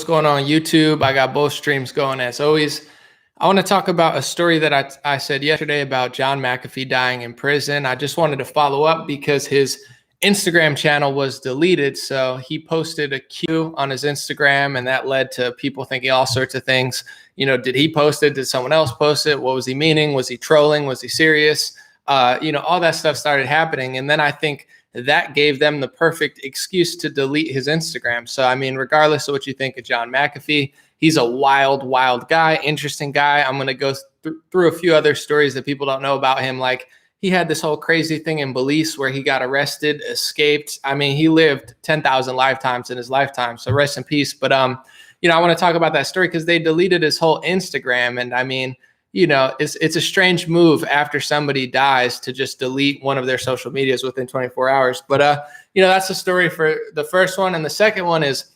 going on YouTube? I got both streams going as always. I want to talk about a story that I said yesterday about John McAfee dying in prison. I just wanted to follow up because his Instagram channel was deleted. So he posted a Q on his Instagram, and that led to people thinking all sorts of things. Did he post it? Did someone else post it? What was he meaning? Was he trolling? Was he serious? All that stuff started happening. And then I think that gave them the perfect excuse to delete his Instagram. So, I mean, regardless of what you think of John McAfee, he's a wild, wild guy, interesting guy. I'm going to go through a few other stories that people don't know about him. Like, he had this whole crazy thing in Belize where he got arrested, escaped. I mean, he lived 10,000 lifetimes in his lifetime. So rest in peace. But, I want to talk about that story because they deleted his whole Instagram. And I mean, it's a strange move after somebody dies to just delete one of their social medias within 24 hours. But, that's the story for the first one. And the second one is,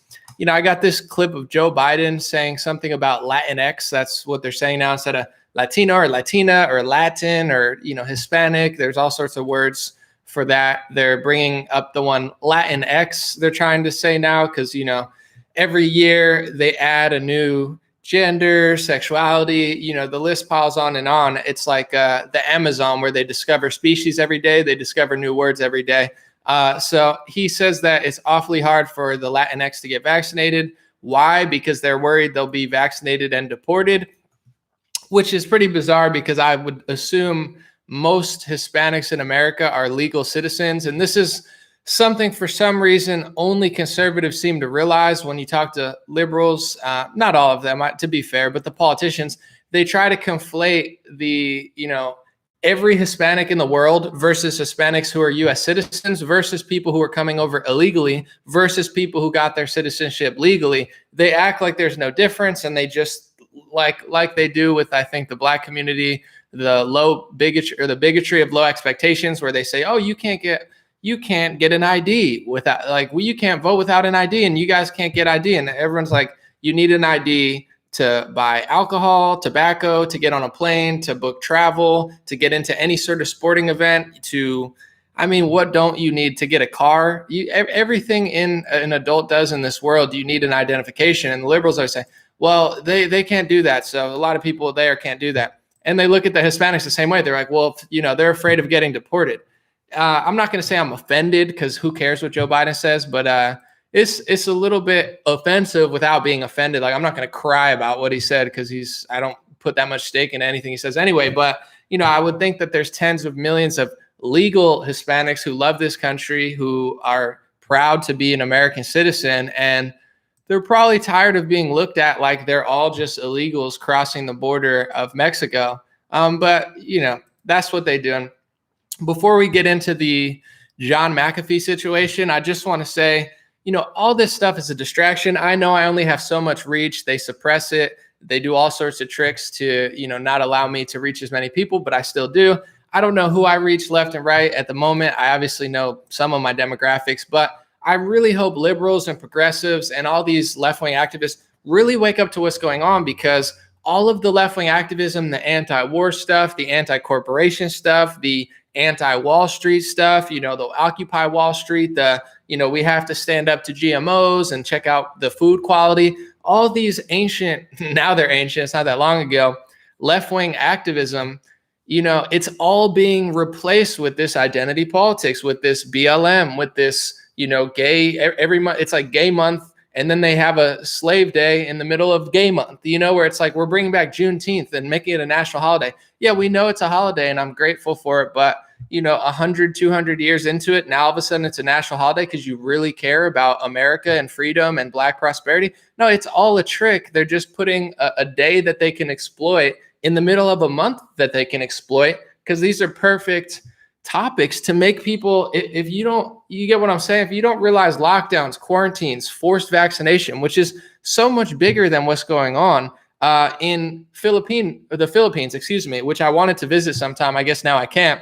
I got this clip of Joe Biden saying something about LatinX. That's what they're saying now instead of Latino or Latina or Latin or, Hispanic. There's all sorts of words for that. They're bringing up the one LatinX they're trying to say now because, every year they add a new gender, sexuality, the list piles on and on. It's like the Amazon where they discover species every day. They discover new words every day. So he says that it's awfully hard for the Latinx to get vaccinated. Why? Because they're worried they'll be vaccinated and deported, which is pretty bizarre because I would assume most Hispanics in America are legal citizens. And this is something for some reason only conservatives seem to realize when you talk to liberals, not all of them, to be fair, but the politicians, they try to conflate the, every Hispanic in the world versus Hispanics who are U.S. citizens versus people who are coming over illegally versus people who got their citizenship legally. They act like there's no difference, and they just like they do with, I think, the Black community, the bigotry of low expectations, where they say, oh, you can't get an ID without, you can't vote without an ID, and you guys can't get ID. And everyone's like, you need an ID to buy alcohol, tobacco, to get on a plane, to book travel, to get into any sort of sporting event, what don't you need to get a car? Everything an adult does in this world, you need an identification. And the liberals are saying, well, they can't do that. So a lot of people there can't do that. And they look at the Hispanics the same way. They're like, well, they're afraid of getting deported. I'm not going to say I'm offended because who cares what Joe Biden says, but it's a little bit offensive without being offended. Like, I'm not going to cry about what he said because I don't put that much stake into anything he says anyway. But, I would think that there's tens of millions of legal Hispanics who love this country, who are proud to be an American citizen, and they're probably tired of being looked at like they're all just illegals crossing the border of Mexico. But, that's what they do. And before we get into the John McAfee situation, I just want to say, all this stuff is a distraction. I know I only have so much reach. They suppress it. They do all sorts of tricks to, not allow me to reach as many people, but I still do. I don't know who I reach left and right at the moment. I obviously know some of my demographics, but I really hope liberals and progressives and all these left-wing activists really wake up to what's going on, because all of the left-wing activism, the anti-war stuff, the anti-corporation stuff, the anti-Wall Street stuff, the Occupy Wall Street, we have to stand up to GMOs and check out the food quality. All these ancient, now they're ancient, it's not that long ago, left-wing activism, it's all being replaced with this identity politics, with this BLM, with this, gay, every month, it's like gay month. And then they have a slave day in the middle of gay month, where it's like, we're bringing back Juneteenth and making it a national holiday. Yeah, we know it's a holiday and I'm grateful for it. But, 100, 200 years into it, now all of a sudden it's a national holiday because you really care about America and freedom and Black prosperity. No, it's all a trick. They're just putting a day that they can exploit in the middle of a month that they can exploit, because these are perfect topics to make people, if you get what I'm saying, if you don't realize lockdowns, quarantines, forced vaccination, which is so much bigger than what's going on in the Philippines, which I wanted to visit sometime. I guess now I can't.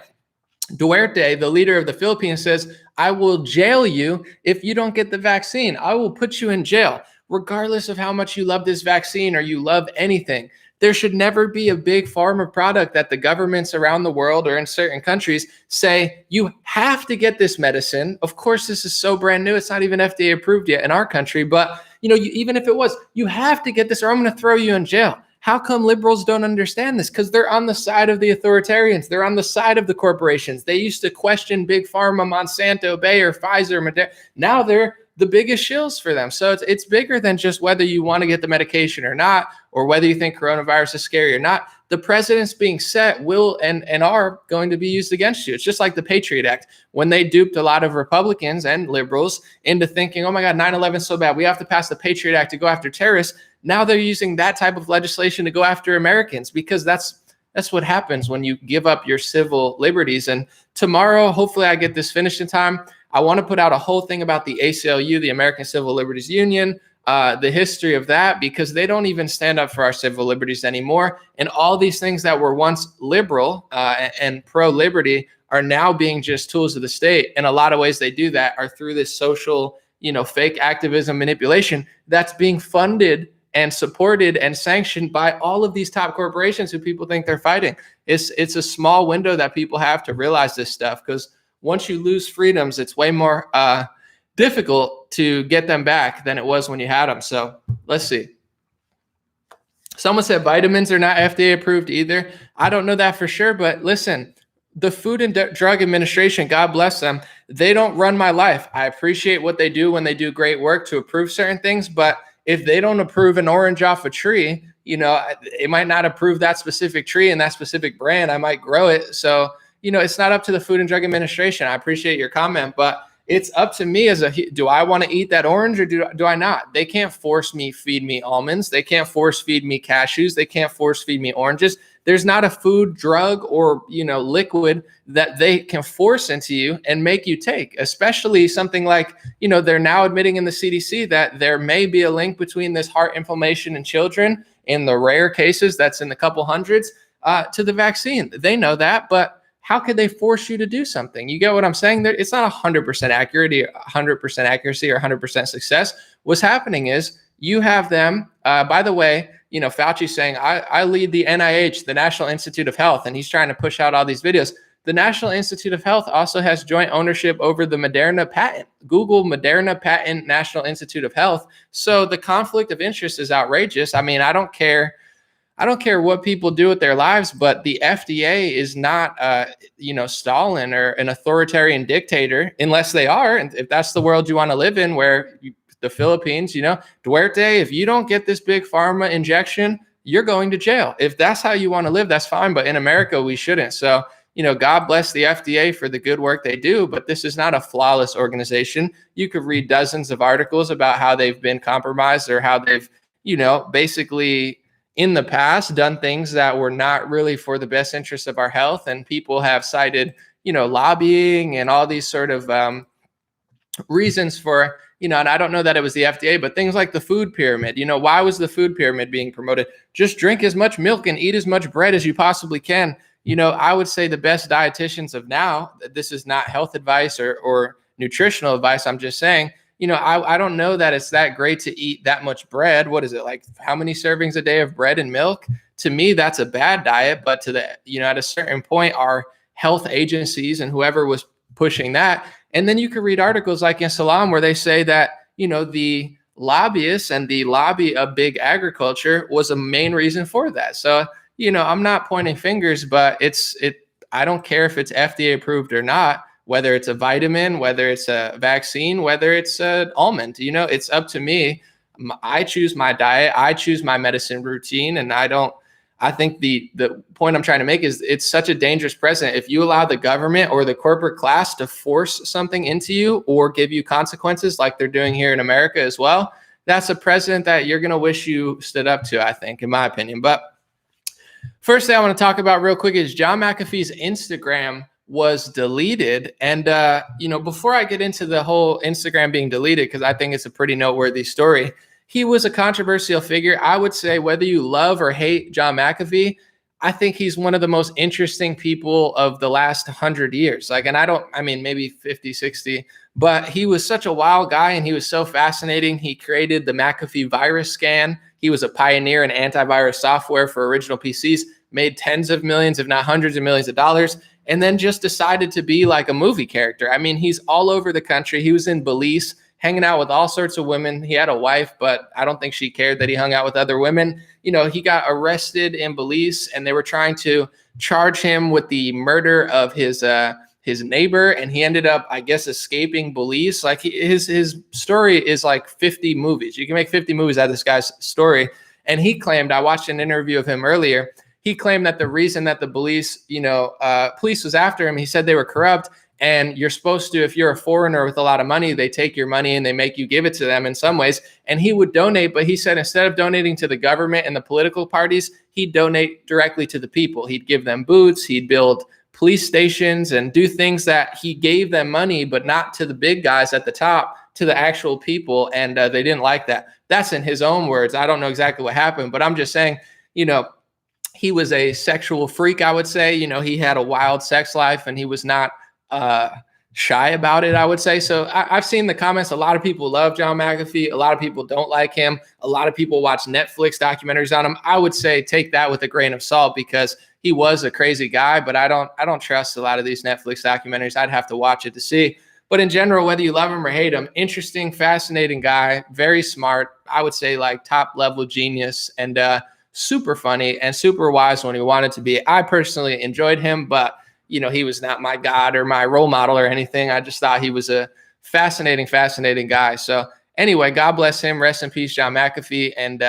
Duarte, the leader of the Philippines, says, I will jail you if you don't get the vaccine. I will put you in jail, regardless of how much you love this vaccine or you love anything, there should never be a big pharma product that the governments around the world or in certain countries say, you have to get this medicine. Of course, this is so brand new. It's not even FDA approved yet in our country. But even if it was, you have to get this or I'm going to throw you in jail. How come liberals don't understand this? Because they're on the side of the authoritarians. They're on the side of the corporations. They used to question Big Pharma, Monsanto, Bayer, Pfizer, Moderna. Now they're the biggest shills for them. So it's bigger than just whether you want to get the medication or not, or whether you think coronavirus is scary or not. The precedents being set will and are going to be used against you. It's just like the Patriot Act. When they duped a lot of Republicans and liberals into thinking, oh my God, 9/11 is so bad, we have to pass the Patriot Act to go after terrorists. Now they're using that type of legislation to go after Americans, because that's what happens when you give up your civil liberties. And tomorrow, hopefully I get this finished in time. I want to put out a whole thing about the ACLU, the American Civil Liberties Union, the history of that, because they don't even stand up for our civil liberties anymore. And all these things that were once liberal and pro-liberty are now being just tools of the state. And a lot of ways they do that are through this social, fake activism manipulation that's being funded and supported and sanctioned by all of these top corporations who people think they're fighting. It's a small window that people have to realize this stuff, because once you lose freedoms, it's way more difficult to get them back than it was when you had them. So let's see. Someone said vitamins are not FDA approved either. I don't know that for sure, but listen, the Food and Drug Administration, God bless them, they don't run my life. I appreciate what they do when they do great work to approve certain things, but if they don't approve an orange off a tree, it might not approve that specific tree and that specific brand. I might grow it. So, it's not up to the Food and Drug Administration. I appreciate your comment, but it's up to me do I want to eat that orange or do I not? They can't force me, feed me almonds. They can't force feed me cashews. They can't force feed me oranges. There's not a food, drug, or, liquid that they can force into you and make you take, especially something like, they're now admitting in the CDC that there may be a link between this heart inflammation in children, in the rare cases, that's in the couple hundreds, to the vaccine. They know that, but how could they force you to do something? You get what I'm saying? It's not 100% accuracy, 100% accuracy, or 100% success. What's happening is you have them, by the way, Fauci's saying, I lead the NIH, the National Institute of Health, and he's trying to push out all these videos. The National Institute of Health also has joint ownership over the Moderna patent. Google Moderna patent, National Institute of Health. So the conflict of interest is outrageous. I mean, I don't care what people do with their lives, but the FDA is not, Stalin or an authoritarian dictator, unless they are. And if that's the world you want to live in, where the Philippines, Duarte, if you don't get this big pharma injection, you're going to jail. If that's how you want to live, that's fine. But in America, we shouldn't. So, God bless the FDA for the good work they do, but this is not a flawless organization. You could read dozens of articles about how they've been compromised or how they've, basically in the past done things that were not really for the best interest of our health. And people have cited, lobbying and all these sort of reasons for, and I don't know that it was the FDA, but things like the food pyramid. Why was the food pyramid being promoted? Just drink as much milk and eat as much bread as you possibly can. I would say the best dietitians of now, this is not health advice or nutritional advice. I'm just saying, I don't know that it's that great to eat that much bread. What is it, like how many servings a day of bread and milk? To me, that's a bad diet. But to the, at a certain point, our health agencies and whoever was pushing that. And then you could read articles like in Salam where they say that, the lobbyists and the lobby of big agriculture was a main reason for that. So, I'm not pointing fingers, but I don't care if it's FDA approved or not, whether it's a vitamin, whether it's a vaccine, whether it's an almond, it's up to me. I choose my diet. I choose my medicine routine. And I think the point I'm trying to make is it's such a dangerous precedent. If you allow the government or the corporate class to force something into you or give you consequences like they're doing here in America as well, that's a precedent that you're going to wish you stood up to, I think, in my opinion. But first thing I want to talk about real quick is John McAfee's Instagram was deleted. And, before I get into the whole Instagram being deleted, because I think it's a pretty noteworthy story, he was a controversial figure. I would say whether you love or hate John McAfee, I think he's one of the most interesting people of the last 100 years. Like, and I mean, maybe 50, 60, but he was such a wild guy and he was so fascinating. He created the McAfee virus scan. He was a pioneer in antivirus software for original PCs, made tens of millions, if not hundreds of millions of dollars, and then just decided to be like a movie character. I mean, he's all over the country. He was in Belize, hanging out with all sorts of women. He had a wife, but I don't think she cared that he hung out with other women. You know, he got arrested in Belize and they were trying to charge him with the murder of his neighbor. And he ended up, I guess, escaping Belize. Like his story is like 50 movies. You can make 50 movies out of this guy's story. And he claimed, I watched an interview of him earlier. He claimed that the reason that the Belize, police was after him, he said they were corrupt. And you're supposed to, if you're a foreigner with a lot of money, they take your money and they make you give it to them in some ways. And he would donate, but he said instead of donating to the government and the political parties, he'd donate directly to the people. He'd give them boots, he'd build police stations and do things that he gave them money, but not to the big guys at the top, to the actual people. And they didn't like that. That's in his own words. I don't know exactly what happened, but I'm just saying, he was a sexual freak, I would say. He had a wild sex life and he was not shy about it, I would say. So I've seen the comments. A lot of people love John McAfee. A lot of people don't like him. A lot of people watch Netflix documentaries on him. I would say take that with a grain of salt because he was a crazy guy, but I don't trust a lot of these Netflix documentaries. I'd have to watch it to see. But in general, whether you love him or hate him, interesting, fascinating guy, very smart. I would say like top level genius and super funny and super wise when he wanted to be. I personally enjoyed him, but he was not my god or my role model or anything. I just thought he was a fascinating guy. So anyway, God bless him. Rest in peace, John McAfee. And,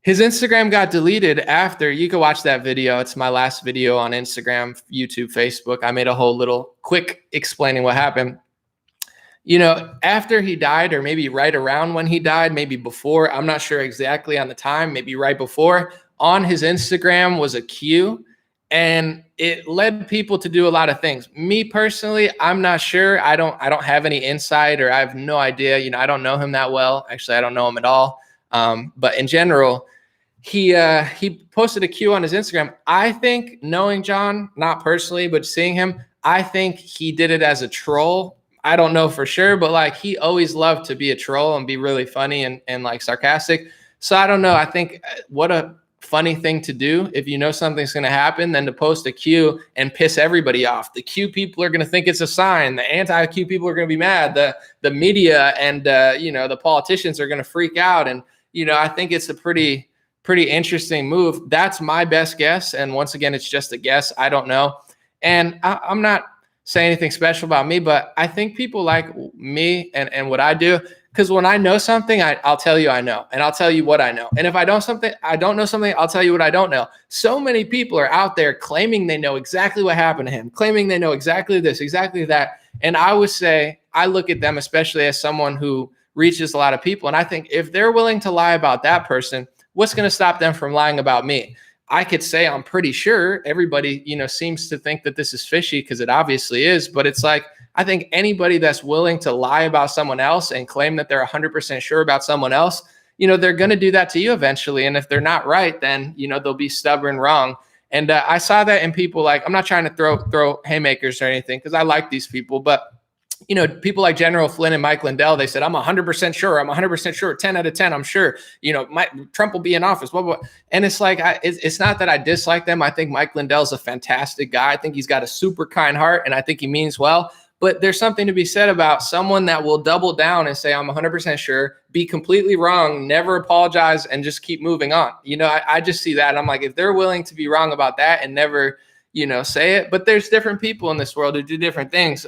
his Instagram got deleted after. You can watch that video. It's my last video on Instagram, YouTube, Facebook. I made a whole little quick explaining what happened. After he died, or maybe right around when he died, maybe before, I'm not sure exactly on the time, maybe right before, on his Instagram was a queue. And it led people to do a lot of things. Me personally, I'm not sure. I don't have any insight, or I have no idea. I don't know him that well. Actually, I don't know him at all. But in general, he posted a queue on his Instagram. I think, knowing John, not personally, but seeing him, I think he did it as a troll. I don't know for sure, but like he always loved to be a troll and be really funny and like sarcastic. So I don't know. I think what a funny thing to do if you know something's going to happen, than to post a Q and piss everybody off. The Q people are going to think it's a sign. The anti-Q people are going to be mad. The media and the politicians are going to freak out. And I think it's a pretty interesting move. That's my best guess. And once again, it's just a guess. I don't know. And I'm not saying anything special about me, but I think people like me and what I do. Because when I know something, I'll tell you I know, and I'll tell you what I know. And if I don't know something, I'll tell you what I don't know. So many people are out there claiming they know exactly what happened to him, claiming they know exactly this, exactly that. And I would say, I look at them, especially as someone who reaches a lot of people. And I think if they're willing to lie about that person, what's going to stop them from lying about me? I could say I'm pretty sure. Everybody, seems to think that this is fishy because it obviously is. But it's like, I think anybody that's willing to lie about someone else and claim that they're 100% sure about someone else, they're going to do that to you eventually. And if they're not right, then, they'll be stubborn wrong. And I saw that in people. Like, I'm not trying to throw haymakers or anything, because I like these people, but people like General Flynn and Mike Lindell, they said, I'm 100% sure. I'm 100% sure. 10 out of 10. I'm sure, Trump will be in office. Blah, blah, blah. And it's like, it's not that I dislike them. I think Mike Lindell's a fantastic guy. I think he's got a super kind heart, and I think he means well. But there's something to be said about someone that will double down and say, I'm 100% sure, be completely wrong, never apologize, and just keep moving on. I just see that. And I'm like, if they're willing to be wrong about that and never, say it. But there's different people in this world who do different things.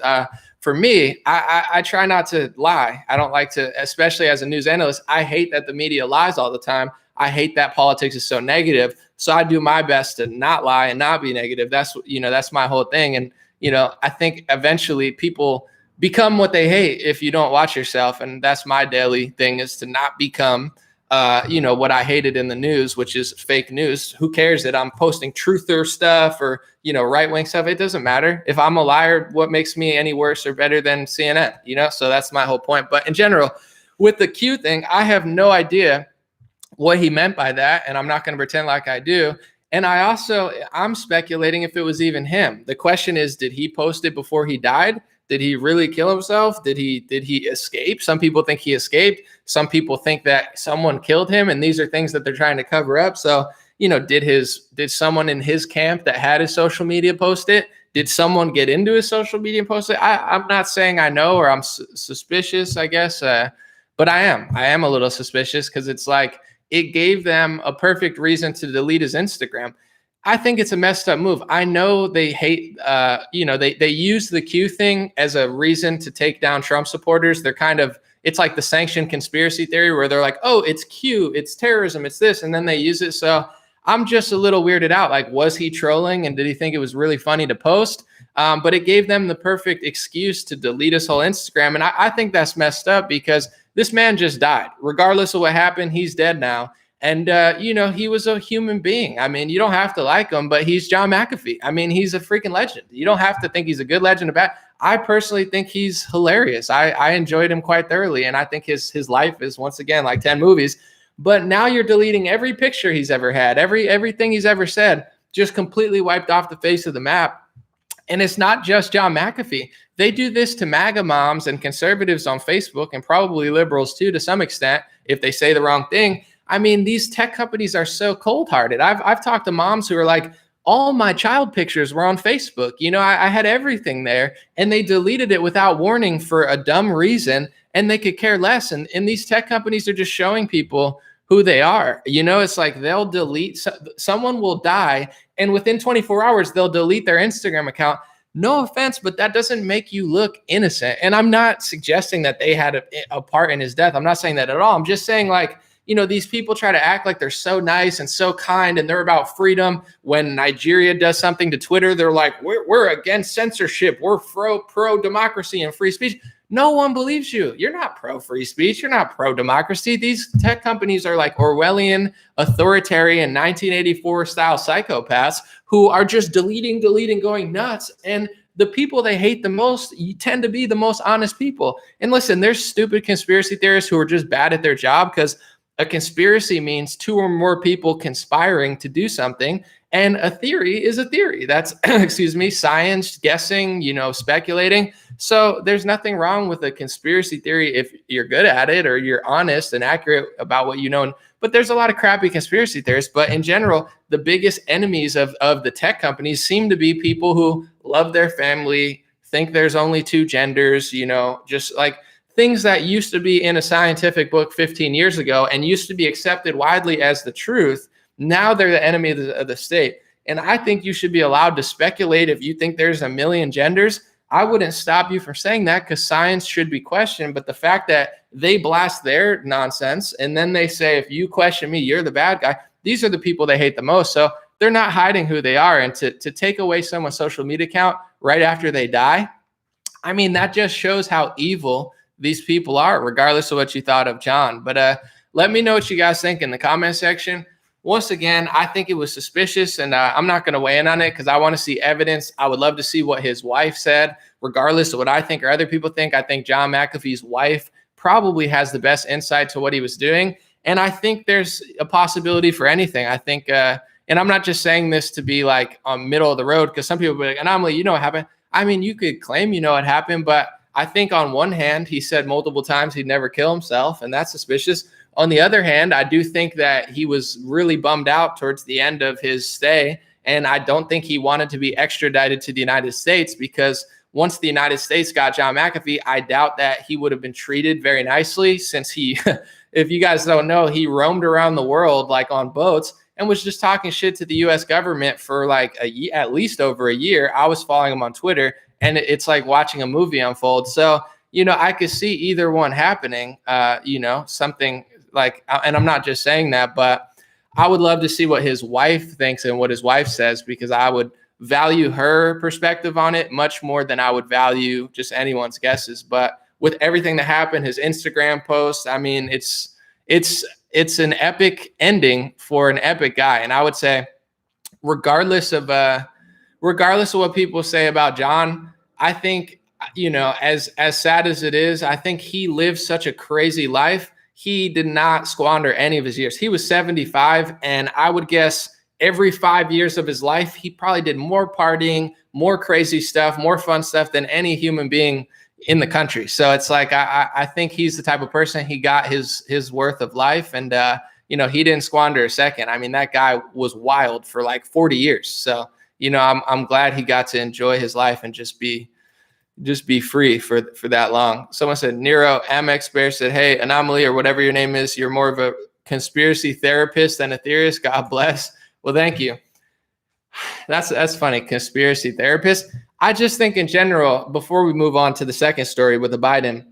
For me, I try not to lie. I don't like to, especially as a news analyst. I hate that the media lies all the time. I hate that politics is so negative. So I do my best to not lie and not be negative. That's my whole thing. And I think eventually people become what they hate if you don't watch yourself. And that's my daily thing, is to not become, what I hated in the news, which is fake news. Who cares that I'm posting truther stuff or, right-wing stuff? It doesn't matter. If I'm a liar, what makes me any worse or better than CNN? So that's my whole point. But in general, with the Q thing, I have no idea what he meant by that. And I'm not going to pretend like I do. And I'm speculating if it was even him. The question is, did he post it before he died? Did he really kill himself? Did he escape? Some people think he escaped. Some people think that someone killed him, and these are things that they're trying to cover up. So, did someone in his camp that had his social media post it? Did someone get into his social media and post it? I'm not saying I know, or I'm suspicious, I guess, but I am a little suspicious, because it's like it gave them a perfect reason to delete his Instagram. I think it's a messed up move. I know they hate, they use the Q thing as a reason to take down Trump supporters. It's like the sanctioned conspiracy theory where they're like, oh, it's Q, it's terrorism, it's this, and then they use it. So I'm just a little weirded out. Like, was he trolling, and did he think it was really funny to post? But it gave them the perfect excuse to delete his whole Instagram. And I think that's messed up, because this man just died. Regardless of what happened, he's dead now. And, he was a human being. I mean, you don't have to like him, but he's John McAfee. I mean, he's a freaking legend. You don't have to think he's a good legend or bad. I personally think he's hilarious. I enjoyed him quite thoroughly. And I think his life is, once again, like 10 movies. But now you're deleting every picture he's ever had, everything he's ever said, just completely wiped off the face of the map. And it's not just John McAfee. They do this to MAGA moms and conservatives on Facebook, and probably liberals too, to some extent, if they say the wrong thing. I mean, these tech companies are so cold-hearted. I've talked to moms who are like, all my child pictures were on Facebook. I had everything there, and they deleted it without warning for a dumb reason, and they could care less. And these tech companies are just showing people who they are. It's like they'll delete, someone will die, and within 24 hours, they'll delete their Instagram account. No offense, but that doesn't make you look innocent. And I'm not suggesting that they had a part in his death. I'm not saying that at all. I'm just saying, like, these people try to act like they're so nice and so kind, and they're about freedom. When Nigeria does something to Twitter, they're like, we're against censorship. We're pro democracy and free speech. No one believes you. You're not pro free speech. You're not pro democracy. These tech companies are like Orwellian, authoritarian, 1984 style psychopaths who are just deleting, going nuts. And the people they hate the most tend to be the most honest people. And listen, there's stupid conspiracy theorists who are just bad at their job, because a conspiracy means two or more people conspiring to do something. And a theory is a theory. That's, science, guessing, speculating. So there's nothing wrong with a conspiracy theory if you're good at it or you're honest and accurate about what you know. But there's a lot of crappy conspiracy theorists. But in general, the biggest enemies of the tech companies seem to be people who love their family, think there's only two genders, just like things that used to be in a scientific book 15 years ago and used to be accepted widely as the truth. Now they're the enemy of the state. And I think you should be allowed to speculate. If you think there's a million genders, I wouldn't stop you from saying that, because science should be questioned. But the fact that they blast their nonsense and then they say, if you question me, you're the bad guy. These are the people they hate the most. So they're not hiding who they are. And to take away someone's social media account right after they die, I mean, that just shows how evil these people are, regardless of what you thought of John. But let me know what you guys think in the comment section. Once again, I think it was suspicious, and I'm not going to weigh in on it because I want to see evidence. I would love to see what his wife said, regardless of what I think or other people think. I think John McAfee's wife probably has the best insight to what he was doing. And I think there's a possibility for anything. I think, and I'm not just saying this to be like on middle of the road, because some people will be like, anomaly, you know what happened? I mean, you could claim you know what happened, but I think on one hand, he said multiple times he'd never kill himself, and that's suspicious. On the other hand, I do think that he was really bummed out towards the end of his stay, and I don't think he wanted to be extradited to the United States, because once the United States got John McAfee, I doubt that he would have been treated very nicely, since he, if you guys don't know, he roamed around the world like on boats and was just talking shit to the U.S. government for like at least over a year. I was following him on Twitter, and it's like watching a movie unfold. So, I could see either one happening, something like, and I'm not just saying that, but I would love to see what his wife thinks and what his wife says, because I would value her perspective on it much more than I would value just anyone's guesses. But with everything that happened, his Instagram post, I mean, it's an epic ending for an epic guy. And I would say, regardless of what people say about John, I think, as sad as it is, I think he lived such a crazy life. He did not squander any of his years. He was 75, and I would guess every 5 years of his life, he probably did more partying, more crazy stuff, more fun stuff than any human being in the country. So it's like, I think he's the type of person, he got his worth of life, and you know, he didn't squander a second. I mean, that guy was wild for like 40 years. So, you know, I'm glad he got to enjoy his life and just be free for that long. Someone said, Nero Amex Bear said, hey, Anomaly or whatever your name is, you're more of a conspiracy therapist than a theorist. God bless. Well, thank you. That's funny. Conspiracy therapist. I just think in general, before we move on to the second story with the Biden,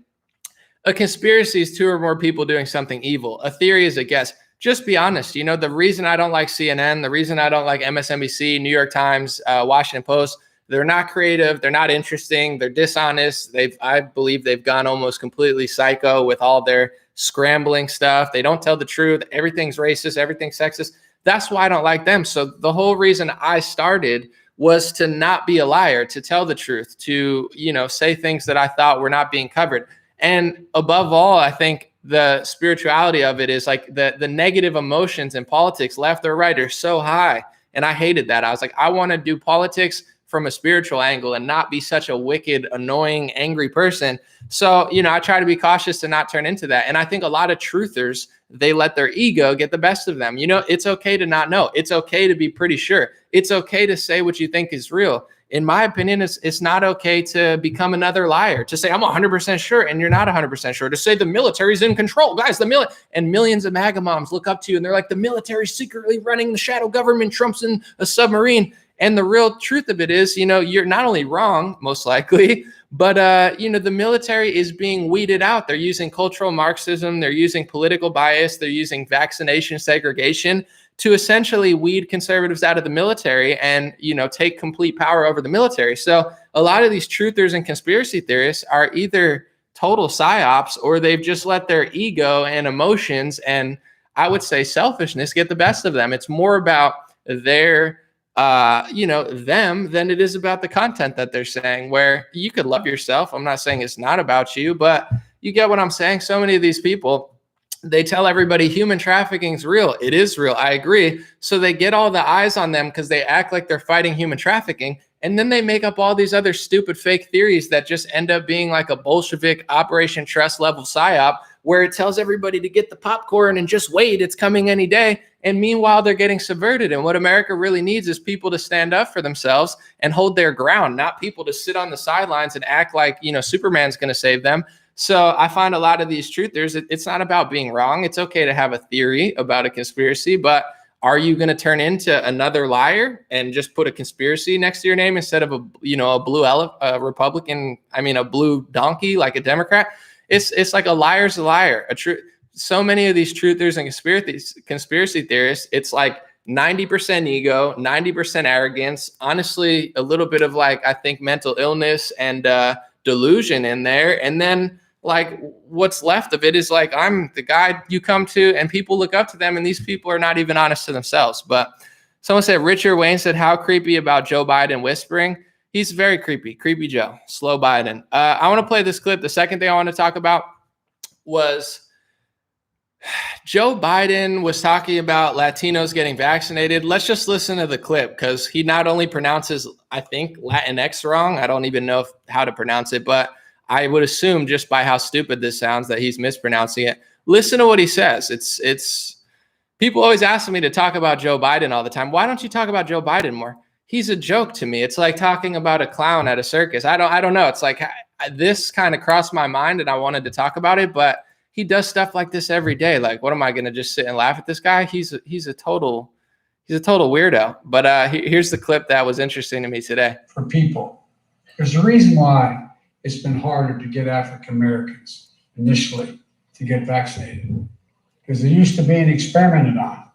a conspiracy is two or more people doing something evil. A theory is a guess. Just be honest. You know, the reason I don't like CNN, the reason I don't like MSNBC, New York Times, Washington Post, they're not creative. They're not interesting. They're dishonest. I believe they've gone almost completely psycho with all their scrambling stuff. They don't tell the truth. Everything's racist. Everything's sexist. That's why I don't like them. So the whole reason I started was to not be a liar, to tell the truth, to, you know, say things that I thought were not being covered. And above all, I think the spirituality of it is like the negative emotions in politics, left or right, are so high. And I hated that. I was like, I want to do politics from a spiritual angle and not be such a wicked, annoying, angry person. So, you know, I try to be cautious to not turn into that. And I think a lot of truthers, they let their ego get the best of them. You know, it's okay to not know. It's okay to be pretty sure. It's okay to say what you think is real. In my opinion, it's not okay to become another liar, to say I'm 100% sure and you're not 100% sure, to say the military's in control. Guys, and millions of MAGA moms look up to you and they're like, the military's secretly running the shadow government, Trump's in a submarine. And the real truth of it is, you know, you're not only wrong, most likely, but, you know, the military is being weeded out. They're using cultural Marxism. They're using political bias. They're using vaccination segregation to essentially weed conservatives out of the military and, you know, take complete power over the military. So a lot of these truthers and conspiracy theorists are either total psyops or they've just let their ego and emotions and, I would say, selfishness get the best of them. It's more about their you know, them than it is about the content that they're saying, where you could love yourself. I'm not saying it's not about you, but you get what I'm saying. So many of these people, they tell everybody human trafficking is real. It is real. I agree. So they get all the eyes on them because they act like they're fighting human trafficking. And then they make up all these other stupid fake theories that just end up being like a Bolshevik Operation Trust level psyop, where it tells everybody to get the popcorn and just wait, it's coming any day. And meanwhile, they're getting subverted. And what America really needs is people to stand up for themselves and hold their ground, not people to sit on the sidelines and act like, you know, Superman's going to save them. So I find a lot of these truthers, it's not about being wrong. It's okay to have a theory about a conspiracy, but are you going to turn into another liar and just put a conspiracy next to your name instead of a, you know, a blue Republican? I mean, a blue donkey like a Democrat. It's like a liar's a liar. So many of these truthers and conspiracy theorists, it's like 90% ego, 90% arrogance. Honestly, a little bit of like, I think, mental illness and delusion in there. And then like what's left of it is like, I'm the guy you come to and people look up to them, and these people are not even honest to themselves. But someone said, Richard Wayne said, how creepy about Joe Biden whispering? He's very creepy. Creepy Joe. Slow Biden. I want to play this clip. The second thing I want to talk about was Joe Biden was talking about Latinos getting vaccinated. Let's just listen to the clip, because he not only pronounces, I think, LatinX wrong. I don't even know how to pronounce it, but I would assume just by how stupid this sounds that he's mispronouncing it. Listen to what he says. It's people always ask me to talk about Joe Biden all the time. Why don't you talk about Joe Biden more? He's a joke to me. It's like talking about a clown at a circus. I don't know. It's like this kind of crossed my mind and I wanted to talk about it, but he does stuff like this every day. Like, what am I going to just sit and laugh at this guy? He's a total weirdo. But here's the clip that was interesting to me today. For people, there's a reason why it's been harder to get African Americans initially to get vaccinated, because they used to being experimented on,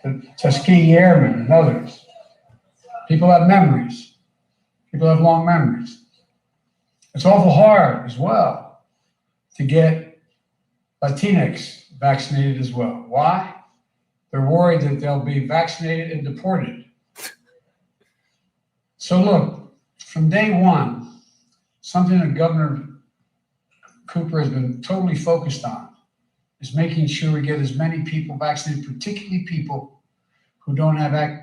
the Tuskegee Airmen and others. People have memories. People have long memories. It's awful hard as well to get LatinX vaccinated as well. Why? They're worried that they'll be vaccinated and deported. So look, from day one, something that Governor Cooper has been totally focused on is making sure we get as many people vaccinated, particularly people who don't have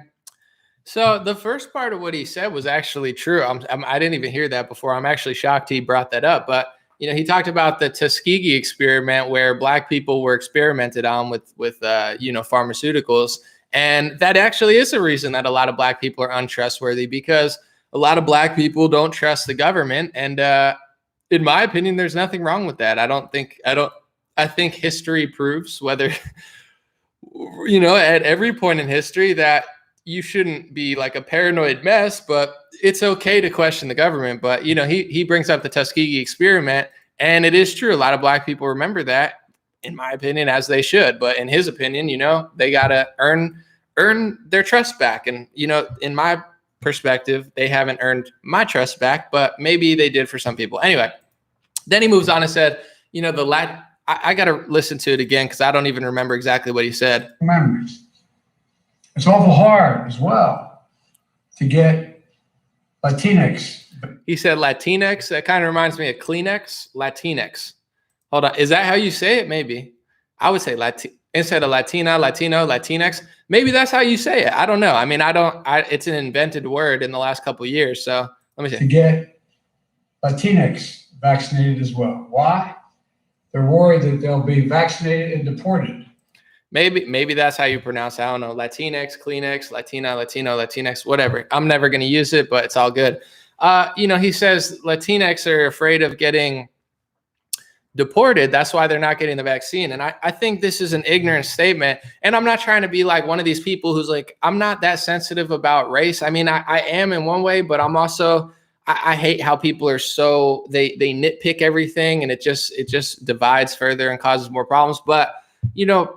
So the first part of what he said was actually true. I didn't even hear that before. I'm actually shocked he brought that up. But he talked about the Tuskegee experiment where Black people were experimented on with pharmaceuticals, and that actually is a reason that a lot of Black people are untrustworthy, because a lot of Black people don't trust the government. And in my opinion, there's nothing wrong with that. I think history proves, whether at every point in history, that you shouldn't be like a paranoid mess, but it's okay to question the government. But he brings up the Tuskegee experiment, and it is true. A lot of Black people remember that, in my opinion, as they should. But in his opinion, they gotta earn their trust back. And in my perspective, they haven't earned my trust back, but maybe they did for some people. Anyway, then he moves on and said, I got to listen to it again because I don't even remember exactly what he said. memories. It's awful hard as well to get LatinX. He said LatinX. That kind of reminds me of Kleenex. LatinX. Hold on. Is that how you say it? Maybe. I would say instead of Latina, Latino, Latinx. Maybe that's how you say it. I don't know. I mean, it's an invented word in the last couple of years. So let me see. To get Latinx vaccinated as well. Why? They're worried that they'll be vaccinated and deported. Maybe that's how you pronounce it. I don't know. Latinx, Kleenex, Latina, Latino, Latinx, whatever. I'm never going to use it, but it's all good. He says Latinx are afraid of getting deported. That's why they're not getting the vaccine. And I think this is an ignorant statement. And I'm not trying to be like one of these people who's like, I'm not that sensitive about race. I mean, I am in one way, but I'm also, I hate how people are so, they nitpick everything, and it just divides further and causes more problems. But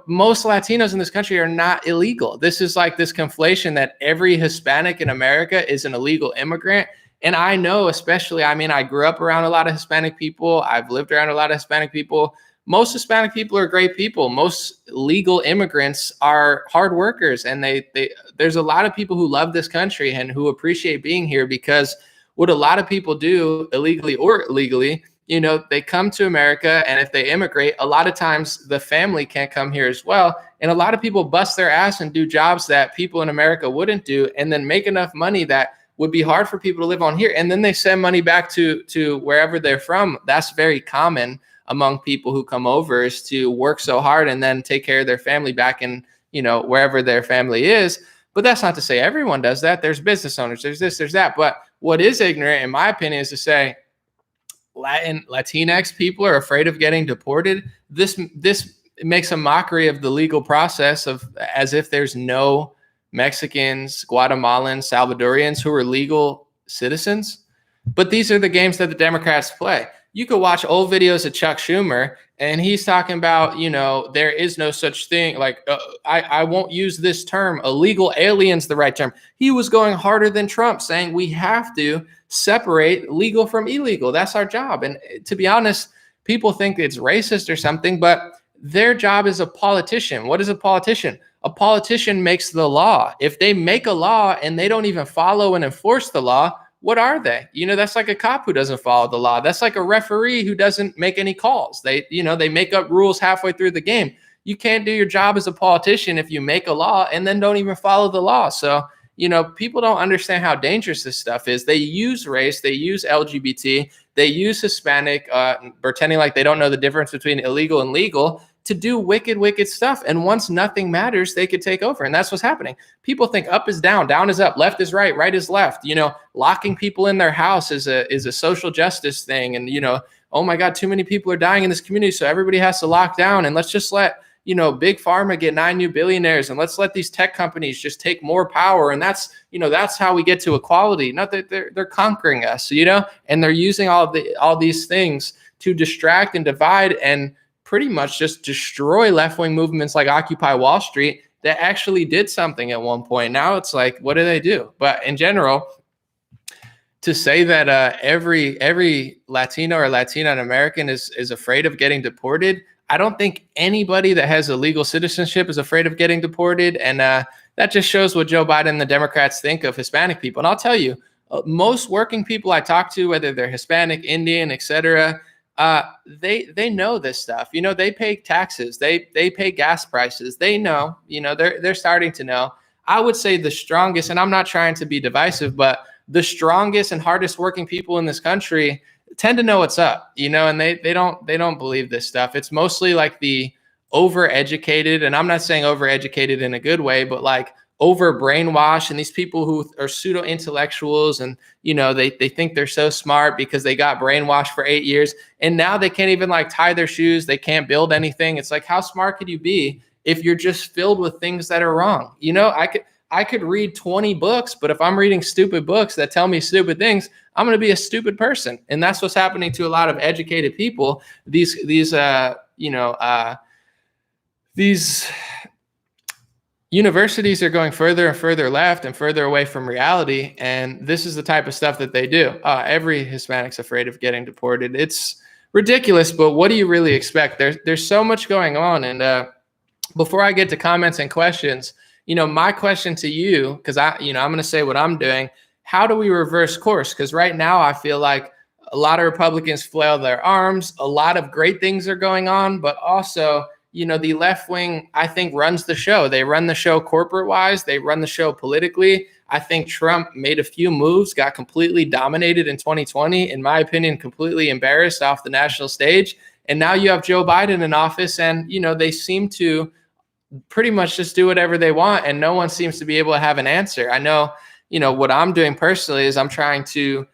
most Latinos in this country are not illegal. This is like this conflation that every Hispanic in America is an illegal immigrant. And I know, especially, I grew up around a lot of Hispanic people. I've lived around a lot of Hispanic people. Most Hispanic people are great people. Most legal immigrants are hard workers. And there's a lot of people who love this country and who appreciate being here, because what a lot of people do, illegally or legally, they come to America, and if they immigrate, a lot of times the family can't come here as well. And a lot of people bust their ass and do jobs that people in America wouldn't do, and then make enough money that would be hard for people to live on here. And then they send money back to wherever they're from. That's very common among people who come over, is to work so hard and then take care of their family back in, wherever their family is. But that's not to say everyone does that. There's business owners, there's this, there's that. But what is ignorant, in my opinion, is to say Latinx people are afraid of getting deported. This makes a mockery of the legal process, as if there's no Mexicans, Guatemalans, Salvadorians who are legal citizens. But these are the games that the Democrats play. You could watch old videos of Chuck Schumer, and he's talking about, there is no such thing. Like, I won't use this term, illegal aliens, the right term. He was going harder than Trump, saying we have to separate legal from illegal. That's our job. And to be honest, people think it's racist or something, but their job is a politician. What is a politician? A politician makes the law. If they make a law and they don't even follow and enforce the law, what are they? That's like a cop who doesn't follow the law. That's like a referee who doesn't make any calls. They make up rules halfway through the game. You can't do your job as a politician if you make a law and then don't even follow the law. So, people don't understand how dangerous this stuff is. They use race, they use LGBT, they use Hispanic, pretending like they don't know the difference between illegal and legal, to do wicked, wicked stuff. And once nothing matters, they could take over. And that's what's happening. People think up is down is up, left is right, right is left. Locking people in their house is a social justice thing. And, oh my God, too many people are dying in this community, so everybody has to lock down. And let's just let, big pharma get 9 new billionaires, and let's let these tech companies just take more power. And that's how we get to equality. Not that they're conquering us, and they're using all these things to distract and divide and pretty much just destroy left-wing movements like Occupy Wall Street that actually did something at one point. Now it's like, what do they do? But in general, to say that every Latino or Latina American is afraid of getting deported, I don't think anybody that has a legal citizenship is afraid of getting deported. And that just shows what Joe Biden and the Democrats think of Hispanic people. And I'll tell you, most working people I talk to, whether they're Hispanic, Indian, etc., they know this stuff. They pay taxes, they pay gas prices. They know, they're starting to know. I would say the strongest, and I'm not trying to be divisive, but the strongest and hardest working people in this country tend to know what's up, and they don't believe this stuff. It's mostly like the overeducated, and I'm not saying overeducated in a good way, but like over brainwashed, and these people who are pseudo intellectuals, and they think they're so smart because they got brainwashed for 8 years, and now they can't even like tie their shoes, they can't build anything. It's like, how smart could you be if you're just filled with things that are wrong? I could read 20 books, but if I'm reading stupid books that tell me stupid things, I'm going to be a stupid person. And that's what's happening to a lot of educated people. These universities are going further and further left and further away from reality. And this is the type of stuff that they do. Every Hispanic's afraid of getting deported. It's ridiculous, but what do you really expect? There's so much going on. And before I get to comments and questions, my question to you, because I'm going to say what I'm doing. How do we reverse course? Because right now I feel like a lot of Republicans flail their arms. A lot of great things are going on, but also, the left wing, I think, runs the show. They run the show corporate wise. They run the show politically. I think Trump made a few moves, got completely dominated in 2020, in my opinion, completely embarrassed off the national stage. And now you have Joe Biden in office, and, they seem to pretty much just do whatever they want, and no one seems to be able to have an answer. I know, what I'm doing personally is I'm trying to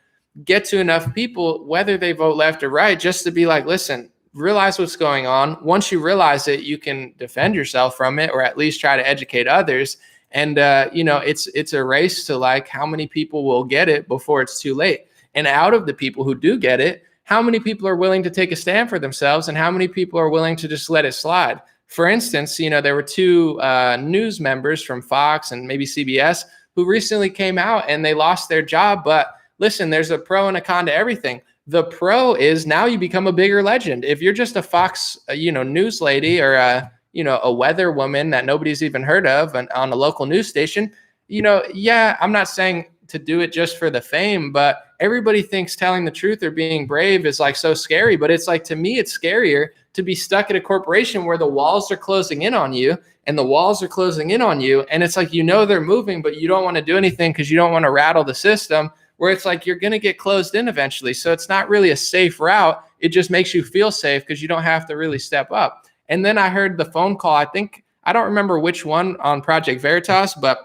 get to enough people, whether they vote left or right, just to be like, listen, realize what's going on. Once you realize it, you can defend yourself from it, or at least try to educate others. And it's a race to like how many people will get it before it's too late. And out of the people who do get it, how many people are willing to take a stand for themselves, and how many people are willing to just let it slide? For instance, there were two news members from Fox and maybe CBS who recently came out and they lost their job. But listen, there's a pro and a con to everything. The pro is now you become a bigger legend. If you're just a Fox, news lady, or a weather woman that nobody's even heard of on a local news station, I'm not saying to do it just for the fame, but everybody thinks telling the truth or being brave is like so scary. But it's like, to me, it's scarier to be stuck at a corporation where the walls are closing in on you, and the walls are closing in on you. And it's like, they're moving, but you don't want to do anything because you don't want to rattle the system, where it's like you're going to get closed in eventually. So it's not really a safe route. It just makes you feel safe because you don't have to really step up. And then I heard the phone call. I don't remember which one on Project Veritas, but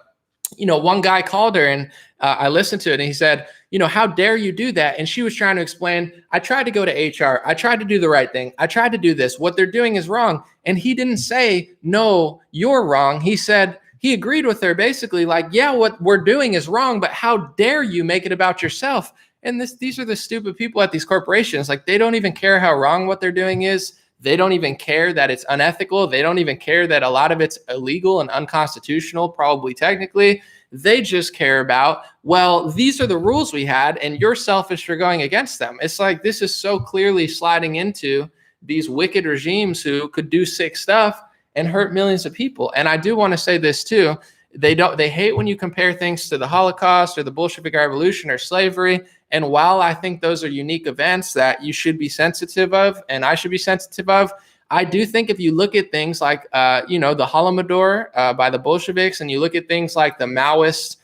one guy called her, and I listened to it, and he said, how dare you do that? And she was trying to explain, I tried to go to HR. I tried to do the right thing. I tried to do this. What they're doing is wrong. And he didn't say, no, you're wrong. He said, he agreed with her, basically like, yeah, what we're doing is wrong, but how dare you make it about yourself? And these are the stupid people at these corporations. Like, they don't even care how wrong what they're doing is. They don't even care that it's unethical. They don't even care that a lot of it's illegal and unconstitutional, probably technically. They just care about, well, these are the rules we had, and you're selfish for going against them. It's like, this is so clearly sliding into these wicked regimes who could do sick stuff and hurt millions of people. And I do want to say this too. They hate when you compare things to the Holocaust or the Bolshevik Revolution or slavery. And while I think those are unique events that you should be sensitive of, and I should be sensitive of, I do think if you look at things like, the Holodomor by the Bolsheviks, and you look at things like the Maoist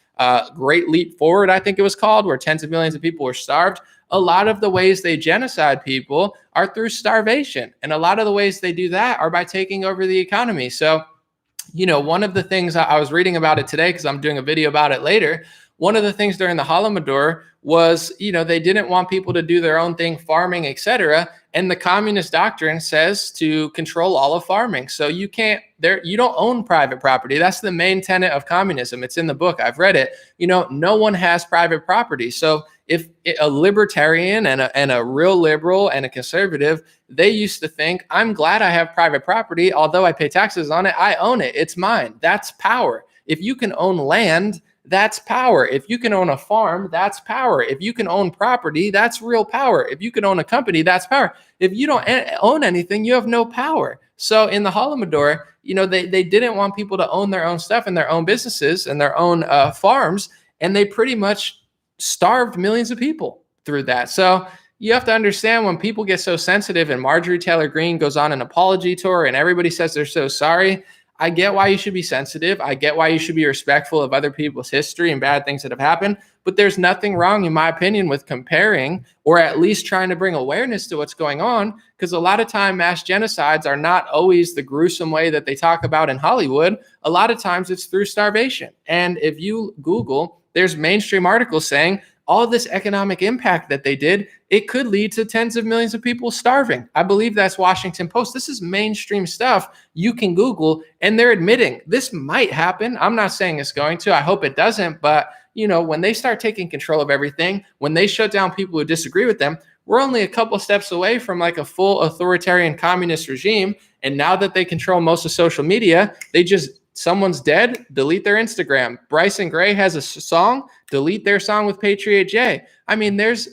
Great Leap Forward, I think it was called, where tens of millions of people were starved, a lot of the ways they genocide people are through starvation. And a lot of the ways they do that are by taking over the economy. So, one of the things I was reading about it today, because I'm doing a video about it later, one of the things during the Holodomor was, they didn't want people to do their own thing, farming, etc. And the communist doctrine says to control all of farming. So you don't own private property. That's the main tenet of communism. It's in the book. I've read it. No one has private property. So if a libertarian and a real liberal and a conservative, they used to think, I'm glad I have private property. Although I pay taxes on it, I own it. It's mine. That's power. If you can own land, that's power. If you can own a farm, that's power. If you can own property, that's real power. If you can own a company, that's power. If you don't own anything, you have no power. So in the Holodomor, they didn't want people to own their own stuff and their own businesses and their own farms. And they pretty much starved millions of people through that. So you have to understand, when people get so sensitive and Marjorie Taylor Greene goes on an apology tour and everybody says they're so sorry, I get why you should be sensitive. I get why you should be respectful of other people's history and bad things that have happened. But there's nothing wrong, in my opinion, with comparing or at least trying to bring awareness to what's going on. Because a lot of time, mass genocides are not always the gruesome way that they talk about in Hollywood. A lot of times it's through starvation. And if you Google, there's mainstream articles saying all this economic impact that they did, it could lead to tens of millions of people starving. I believe that's Washington Post. This is mainstream stuff you can Google, and they're admitting this might happen. I'm not saying it's going to. I hope it doesn't. But, when they start taking control of everything, when they shut down people who disagree with them, we're only a couple steps away from like a full authoritarian communist regime. And now that they control most of social media, someone's dead, delete their Instagram. Bryson Gray has a song, delete their song with Patriot J. I mean, there's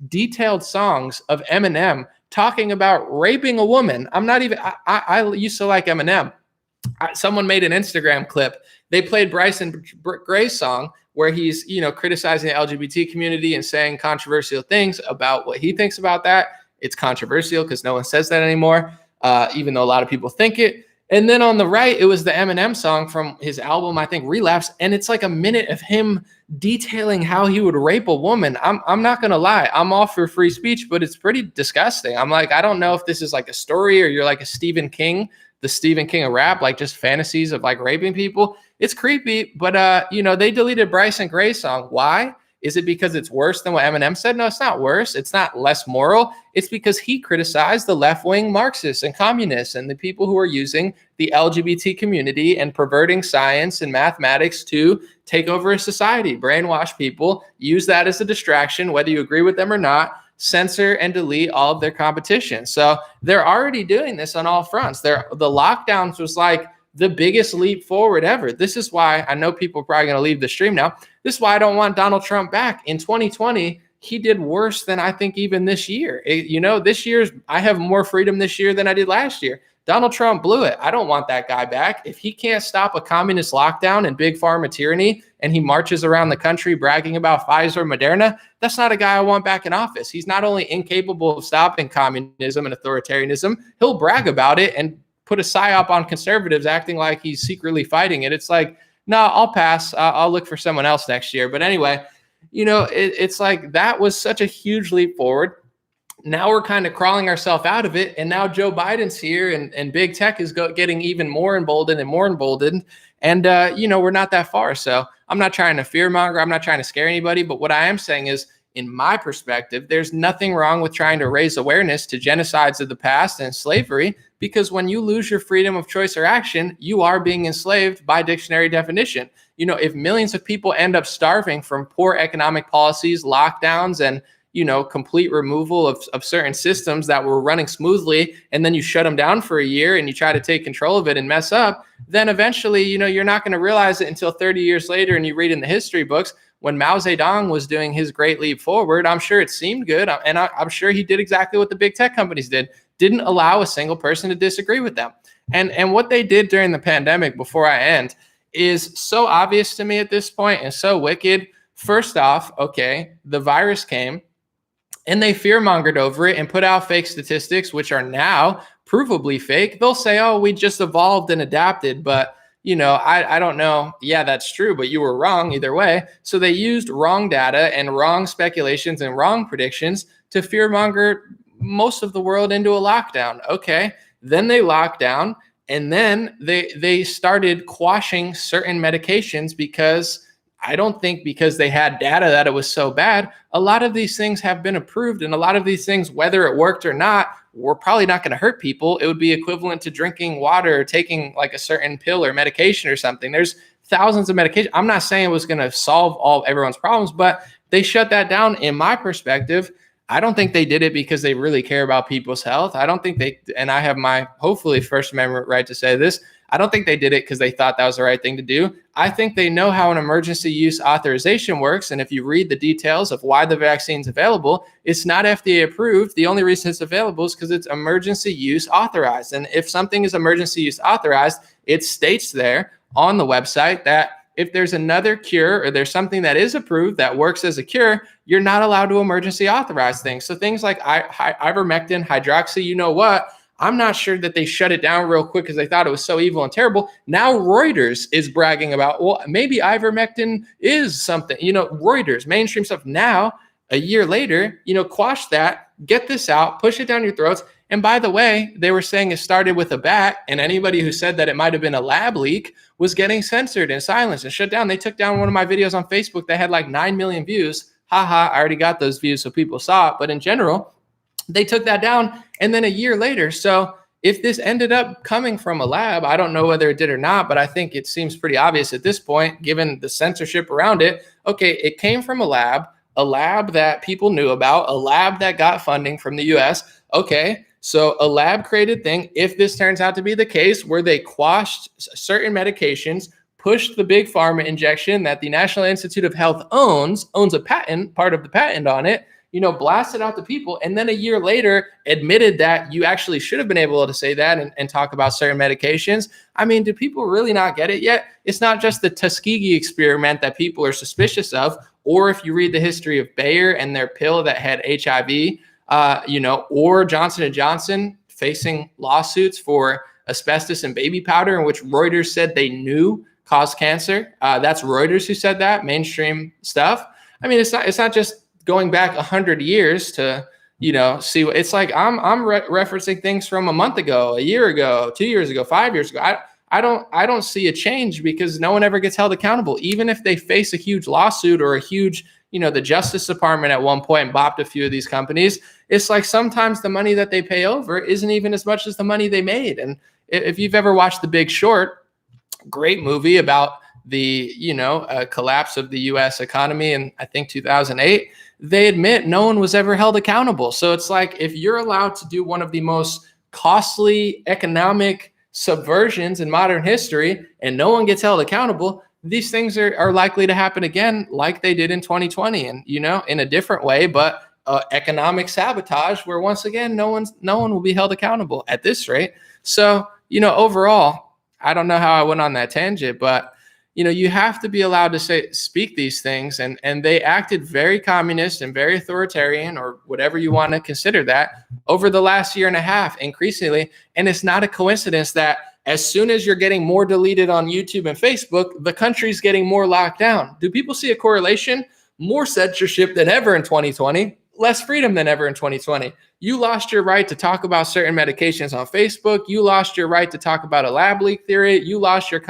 detailed songs of Eminem talking about raping a woman. I used to like Eminem. Someone made an Instagram clip. They played Bryson Gray's song where he's, criticizing the LGBT community and saying controversial things about what he thinks about that. It's controversial because no one says that anymore, even though a lot of people think it. And then on the right, it was the Eminem song from his album, I think, Relapse. And it's like a minute of him detailing how he would rape a woman. I'm not going to lie. I'm all for free speech, but it's pretty disgusting. I'm like, I don't know if this is like a story or you're like a Stephen King, the Stephen King of rap, like just fantasies of like raping people. It's creepy. But, they deleted Bryson Gray's song. Why? Is it because it's worse than what Eminem said? No, it's not worse. It's not less moral. It's because he criticized the left-wing Marxists and communists and the people who are using the LGBT community and perverting science and mathematics to take over a society, brainwash people, use that as a distraction, whether you agree with them or not, censor and delete all of their competition. So they're already doing this on all fronts. The lockdowns was like the biggest leap forward ever. This is why I know people are probably going to leave the stream now. This is why I don't want Donald Trump back. In 2020, he did worse than I think even this year. I have more freedom this year than I did last year. Donald Trump blew it. I don't want that guy back. If he can't stop a communist lockdown and big pharma tyranny, and he marches around the country bragging about Pfizer, Moderna, that's not a guy I want back in office. He's not only incapable of stopping communism and authoritarianism, he'll brag about it and put a psyop on conservatives acting like he's secretly fighting it. It's like, no, I'll pass. I'll look for someone else next year. But anyway, it's like that was such a huge leap forward. Now we're kind of crawling ourselves out of it. And now Joe Biden's here and big tech is getting even more emboldened and more emboldened. And, we're not that far. So I'm not trying to fearmonger. I'm not trying to scare anybody. But what I am saying is, in my perspective, there's nothing wrong with trying to raise awareness to genocides of the past and slavery, because when you lose your freedom of choice or action, you are being enslaved by dictionary definition. If millions of people end up starving from poor economic policies, lockdowns, and complete removal of certain systems that were running smoothly, and then you shut them down for a year and you try to take control of it and mess up, then eventually, you're not going to realize it until 30 years later and you read in the history books. When Mao Zedong was doing his great leap forward, I'm sure it seemed good. And I'm sure he did exactly what the big tech companies didn't allow a single person to disagree with them. And what they did during the pandemic, before I end, is so obvious to me at this point and so wicked. First off, okay, the virus came and they fearmongered over it and put out fake statistics, which are now provably fake. They'll say, oh, we just evolved and adapted, but I don't know. Yeah, that's true, but you were wrong either way. So they used wrong data and wrong speculations and wrong predictions to fearmonger most of the world into a lockdown. Okay, then they locked down, and then they started quashing certain medications because I don't think because they had data that it was so bad. A lot of these things have been approved, and a lot of these things, whether it worked or not, were probably not going to hurt people. It would be equivalent to drinking water or taking like a certain pill or medication or something. There's thousands of medications. I'm not saying it was going to solve everyone's problems, but they shut that down. In my perspective, I don't think they did it because they really care about people's health. I don't think and I have my hopefully First Amendment right to say this, I don't think they did it because they thought that was the right thing to do. I think they know how an emergency use authorization works. And if you read the details of why the vaccine's available, it's not FDA approved. The only reason it's available is because it's emergency use authorized. And if something is emergency use authorized, it states there on the website that if there's another cure or there's something that is approved that works as a cure, you're not allowed to emergency authorize things. So things like ivermectin, hydroxy, I'm not sure that they shut it down real quick because they thought it was so evil and terrible. Now Reuters is bragging about, well, maybe ivermectin is something, Reuters, mainstream stuff. Now, a year later, quash that, get this out, push it down your throats. And by the way, they were saying it started with a bat, and anybody who said that it might have been a lab leak was getting censored and silenced and shut down. They took down one of my videos on Facebook that had like 9 million views. Haha, I already got those views, so people saw it. But in general, they took that down. And then a year later, so if this ended up coming from a lab, I don't know whether it did or not, but I think it seems pretty obvious at this point, given the censorship around it. Okay, it came from a lab that people knew about, a lab that got funding from the US. Okay, so a lab created thing. If this turns out to be the case where they quashed certain medications, pushed the big pharma injection that the National Institute of Health owns a patent, part of the patent on it, blasted out to people, and then a year later admitted that you actually should have been able to say that and talk about certain medications. I mean, do people really not get it yet? It's not just the Tuskegee experiment that people are suspicious of, or if you read the history of Bayer and their pill that had HIV, or Johnson & Johnson facing lawsuits for asbestos and baby powder, in which Reuters said they knew caused cancer. That's Reuters who said that, mainstream stuff. I mean, it's not just going back 100 years to, see what it's like. I'm referencing things from a month ago, a year ago, 2 years ago, 5 years ago. I don't see a change because no one ever gets held accountable. Even if they face a huge lawsuit or a huge, the Justice Department at one point bopped a few of these companies. It's like sometimes the money that they pay over isn't even as much as the money they made. And if you've ever watched The Big Short, great movie about the, collapse of the US economy in, I think, 2008, they admit no one was ever held accountable. So it's like, if you're allowed to do one of the most costly economic subversions in modern history and no one gets held accountable, these things are likely to happen again, like they did in 2020, and, in a different way, but economic sabotage where once again, no one will be held accountable at this rate. So, overall, I don't know how I went on that tangent, but you have to be allowed to speak these things, and they acted very communist and very authoritarian, or whatever you want to consider that, over the last year and a half, increasingly. And it's not a coincidence that as soon as you're getting more deleted on YouTube and Facebook, the country's getting more locked down. Do people see a correlation? More censorship than ever in 2020, less freedom than ever in 2020. You lost your right to talk about certain medications on Facebook. You lost your right to talk about a lab leak theory. You lost your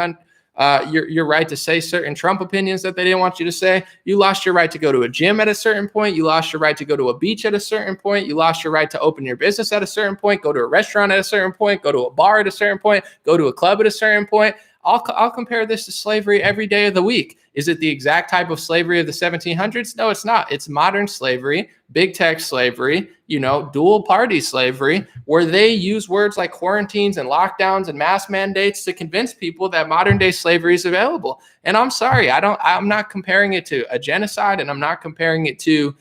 right to say certain Trump opinions that they didn't want you to say. You lost your right to go to a gym at a certain point. You lost your right to go to a beach at a certain point. You lost your right to open your business at a certain point, go to a restaurant at a certain point, go to a bar at a certain point, go to a club at a certain point. I'll compare this to slavery every day of the week. Is it the exact type of slavery of the 1700s? No, it's not. It's modern slavery, big tech slavery, dual party slavery, where they use words like quarantines and lockdowns and mask mandates to convince people that modern day slavery is available. And I'm sorry, I'm not comparing it to a genocide, and I'm not comparing it to,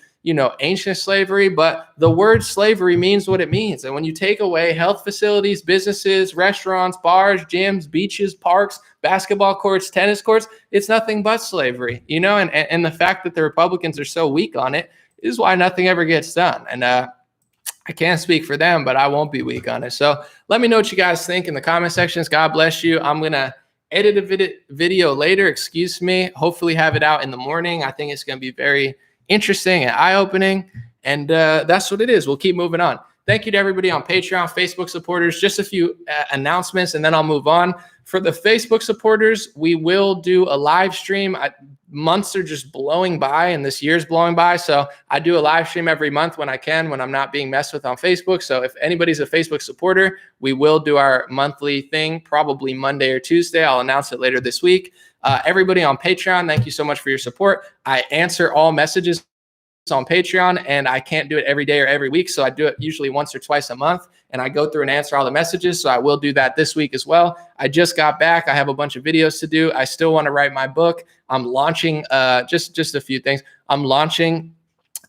ancient slavery, but the word slavery means what it means. And when you take away health facilities, businesses, restaurants, bars, gyms, beaches, parks, basketball courts, tennis courts, it's nothing but slavery, and the fact that the Republicans are so weak on it is why nothing ever gets done. And I can't speak for them, but I won't be weak on it. So let me know what you guys think in the comment sections. God bless you. I'm going to edit a video later. Excuse me. Hopefully have it out in the morning. I think it's going to be very interesting and eye-opening. And that's what it is. We'll keep moving on. Thank you to everybody on Patreon, Facebook supporters. Just a few announcements, and then I'll move on. For the Facebook supporters, we will do a live stream. Months are just blowing by, and this year's blowing by. So I do a live stream every month when I can, when I'm not being messed with on Facebook. So if anybody's a Facebook supporter, we will do our monthly thing, probably Monday or Tuesday. I'll announce it later this week. Everybody on Patreon, thank you so much for your support. I answer all messages on Patreon, and I can't do it every day or every week. So I do it usually once or twice a month, and I go through and answer all the messages. So I will do that this week as well. I just got back. I have a bunch of videos to do. I still want to write my book. I'm launching just a few things. I'm launching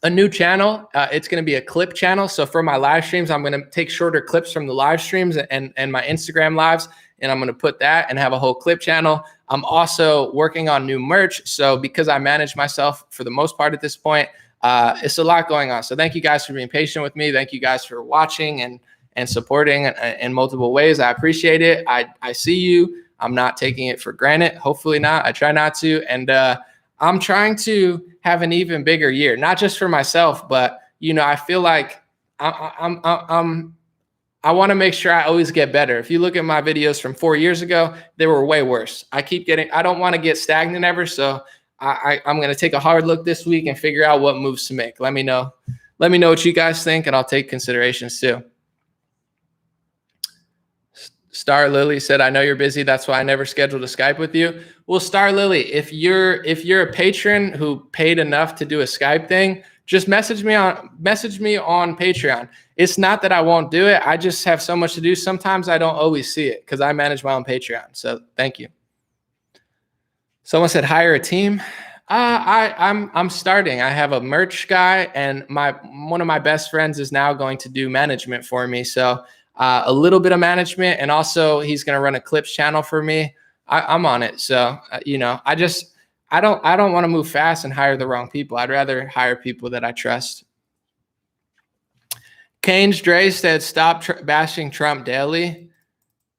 a new channel. It's going to be a clip channel. So for my live streams, I'm going to take shorter clips from the live streams and my Instagram lives, and I'm going to put that and have a whole clip channel. I'm also working on new merch. So because I manage myself for the most part at this point, it's a lot going on. So thank you guys for being patient with me. Thank you guys for watching and supporting in multiple ways. I appreciate it. I see you. I'm not taking it for granted. Hopefully not. I try not to. And I'm trying to have an even bigger year, not just for myself, but, you know, I feel like I want to make sure I always get better. If you look at my videos from 4 years ago, they were way worse. I don't want to get stagnant ever. So I'm going to take a hard look this week and figure out what moves to make. Let me know what you guys think, and I'll take considerations too. Star Lily said, I know you're busy. That's why I never scheduled a Skype with you. Well, Star Lily, if you're a patron who paid enough to do a Skype thing, just message me on Patreon. It's not that I won't do it. I just have so much to do. Sometimes I don't always see it because I manage my own Patreon. So thank you. Someone said hire a team. I'm starting. I have a merch guy, and one of my best friends is now going to do management for me. So a little bit of management, and also he's going to run a clips channel for me. I'm on it. So you know, I don't want to move fast and hire the wrong people. I'd rather hire people that I trust. Kane's Dre said, stop bashing Trump daily.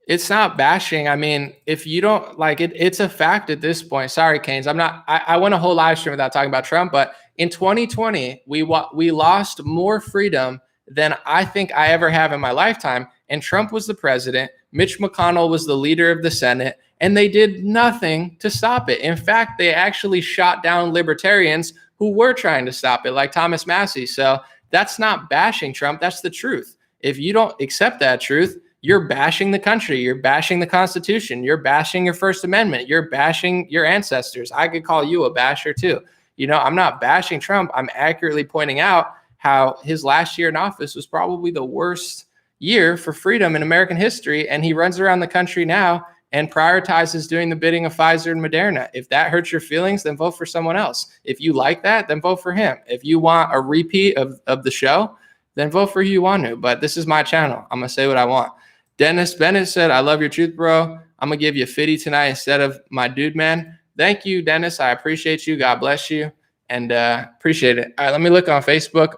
It's not bashing. I mean, if you don't like it, it's a fact at this point. Sorry, Canes. I went a whole live stream without talking about Trump, but in 2020, we lost more freedom than I think I ever have in my lifetime. And Trump was the president. Mitch McConnell was the leader of the Senate, and they did nothing to stop it. In fact, they actually shot down libertarians who were trying to stop it, like Thomas Massey. So that's not bashing Trump. That's the truth. If you don't accept that truth, you're bashing the country. You're bashing the Constitution. You're bashing your First Amendment. You're bashing your ancestors. I could call you a basher too. You know, I'm not bashing Trump. I'm accurately pointing out how his last year in office was probably the worst year for freedom in American history. And he runs around the country now and prioritizes doing the bidding of Pfizer and Moderna. If that hurts your feelings, then vote for someone else. If you like that, then vote for him. If you want a repeat of the show, then vote for who you want to. But this is my channel. I'm going to say what I want. Dennis Bennett said, I love your truth, bro. I'm going to give you a 50 tonight instead of my dude, man. Thank you, Dennis. I appreciate you. God bless you. And appreciate it. All right, let me look on Facebook.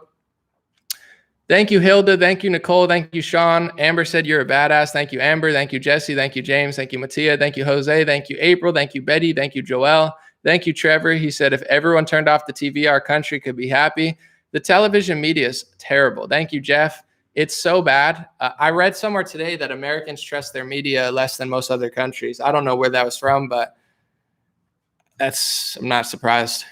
Thank you, Hilda. Thank you, Nicole. Thank you, Sean. Amber said you're a badass. Thank you, Amber. Thank you, Jesse. Thank you, James. Thank you, Mattia. Thank you, Jose. Thank you, April. Thank you, Betty. Thank you, Joel. Thank you, Trevor. He said, if everyone turned off the TV, our country could be happy. The television media is terrible. Thank you, Jeff. It's so bad. I read somewhere today that Americans trust their media less than most other countries. I don't know where that was from, but I'm not surprised.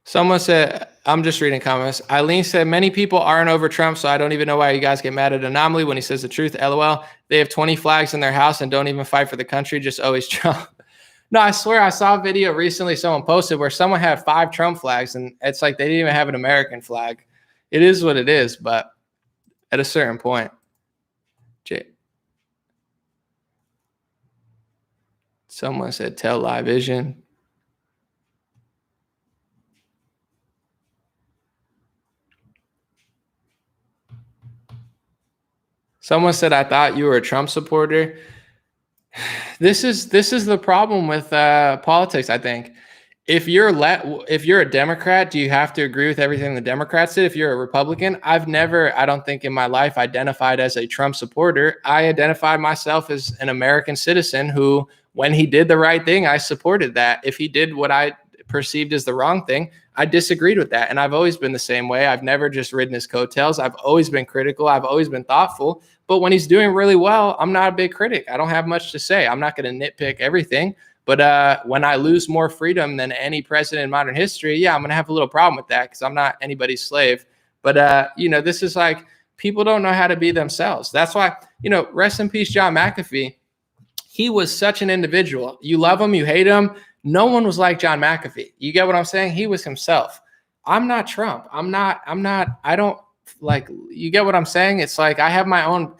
Someone said, I'm just reading comments. Eileen said, many people aren't over Trump, so I don't even know why you guys get mad at Anomaly when he says the truth. LOL. They have 20 flags in their house and don't even fight for the country, just always Trump. No, I swear I saw a video recently someone posted where someone had 5 Trump flags, and it's like they didn't even have an American flag. It is what it is, but at a certain point. Someone said, tell Live Vision. Someone said, I thought you were a Trump supporter. This is the problem with politics, I think. If you're a Democrat, do you have to agree with everything the Democrats did? If you're a Republican, I've never, I don't think in my life, identified as a Trump supporter. I identified myself as an American citizen who, when he did the right thing, I supported that. If he did what I perceived as the wrong thing, I disagreed with that. And I've always been the same way. I've never just ridden his coattails. I've always been critical. I've always been thoughtful. But when he's doing really well, I'm not a big critic. I don't have much to say. I'm not going to nitpick everything. But when I lose more freedom than any president in modern history, yeah, I'm going to have a little problem with that because I'm not anybody's slave. But, you know, this is like people don't know how to be themselves. That's why, you know, rest in peace, John McAfee. He was such an individual. You love him, you hate him. No one was like John McAfee. You get what I'm saying? He was himself. I'm not Trump. I don't like, you get what I'm saying? It's like, I have my own.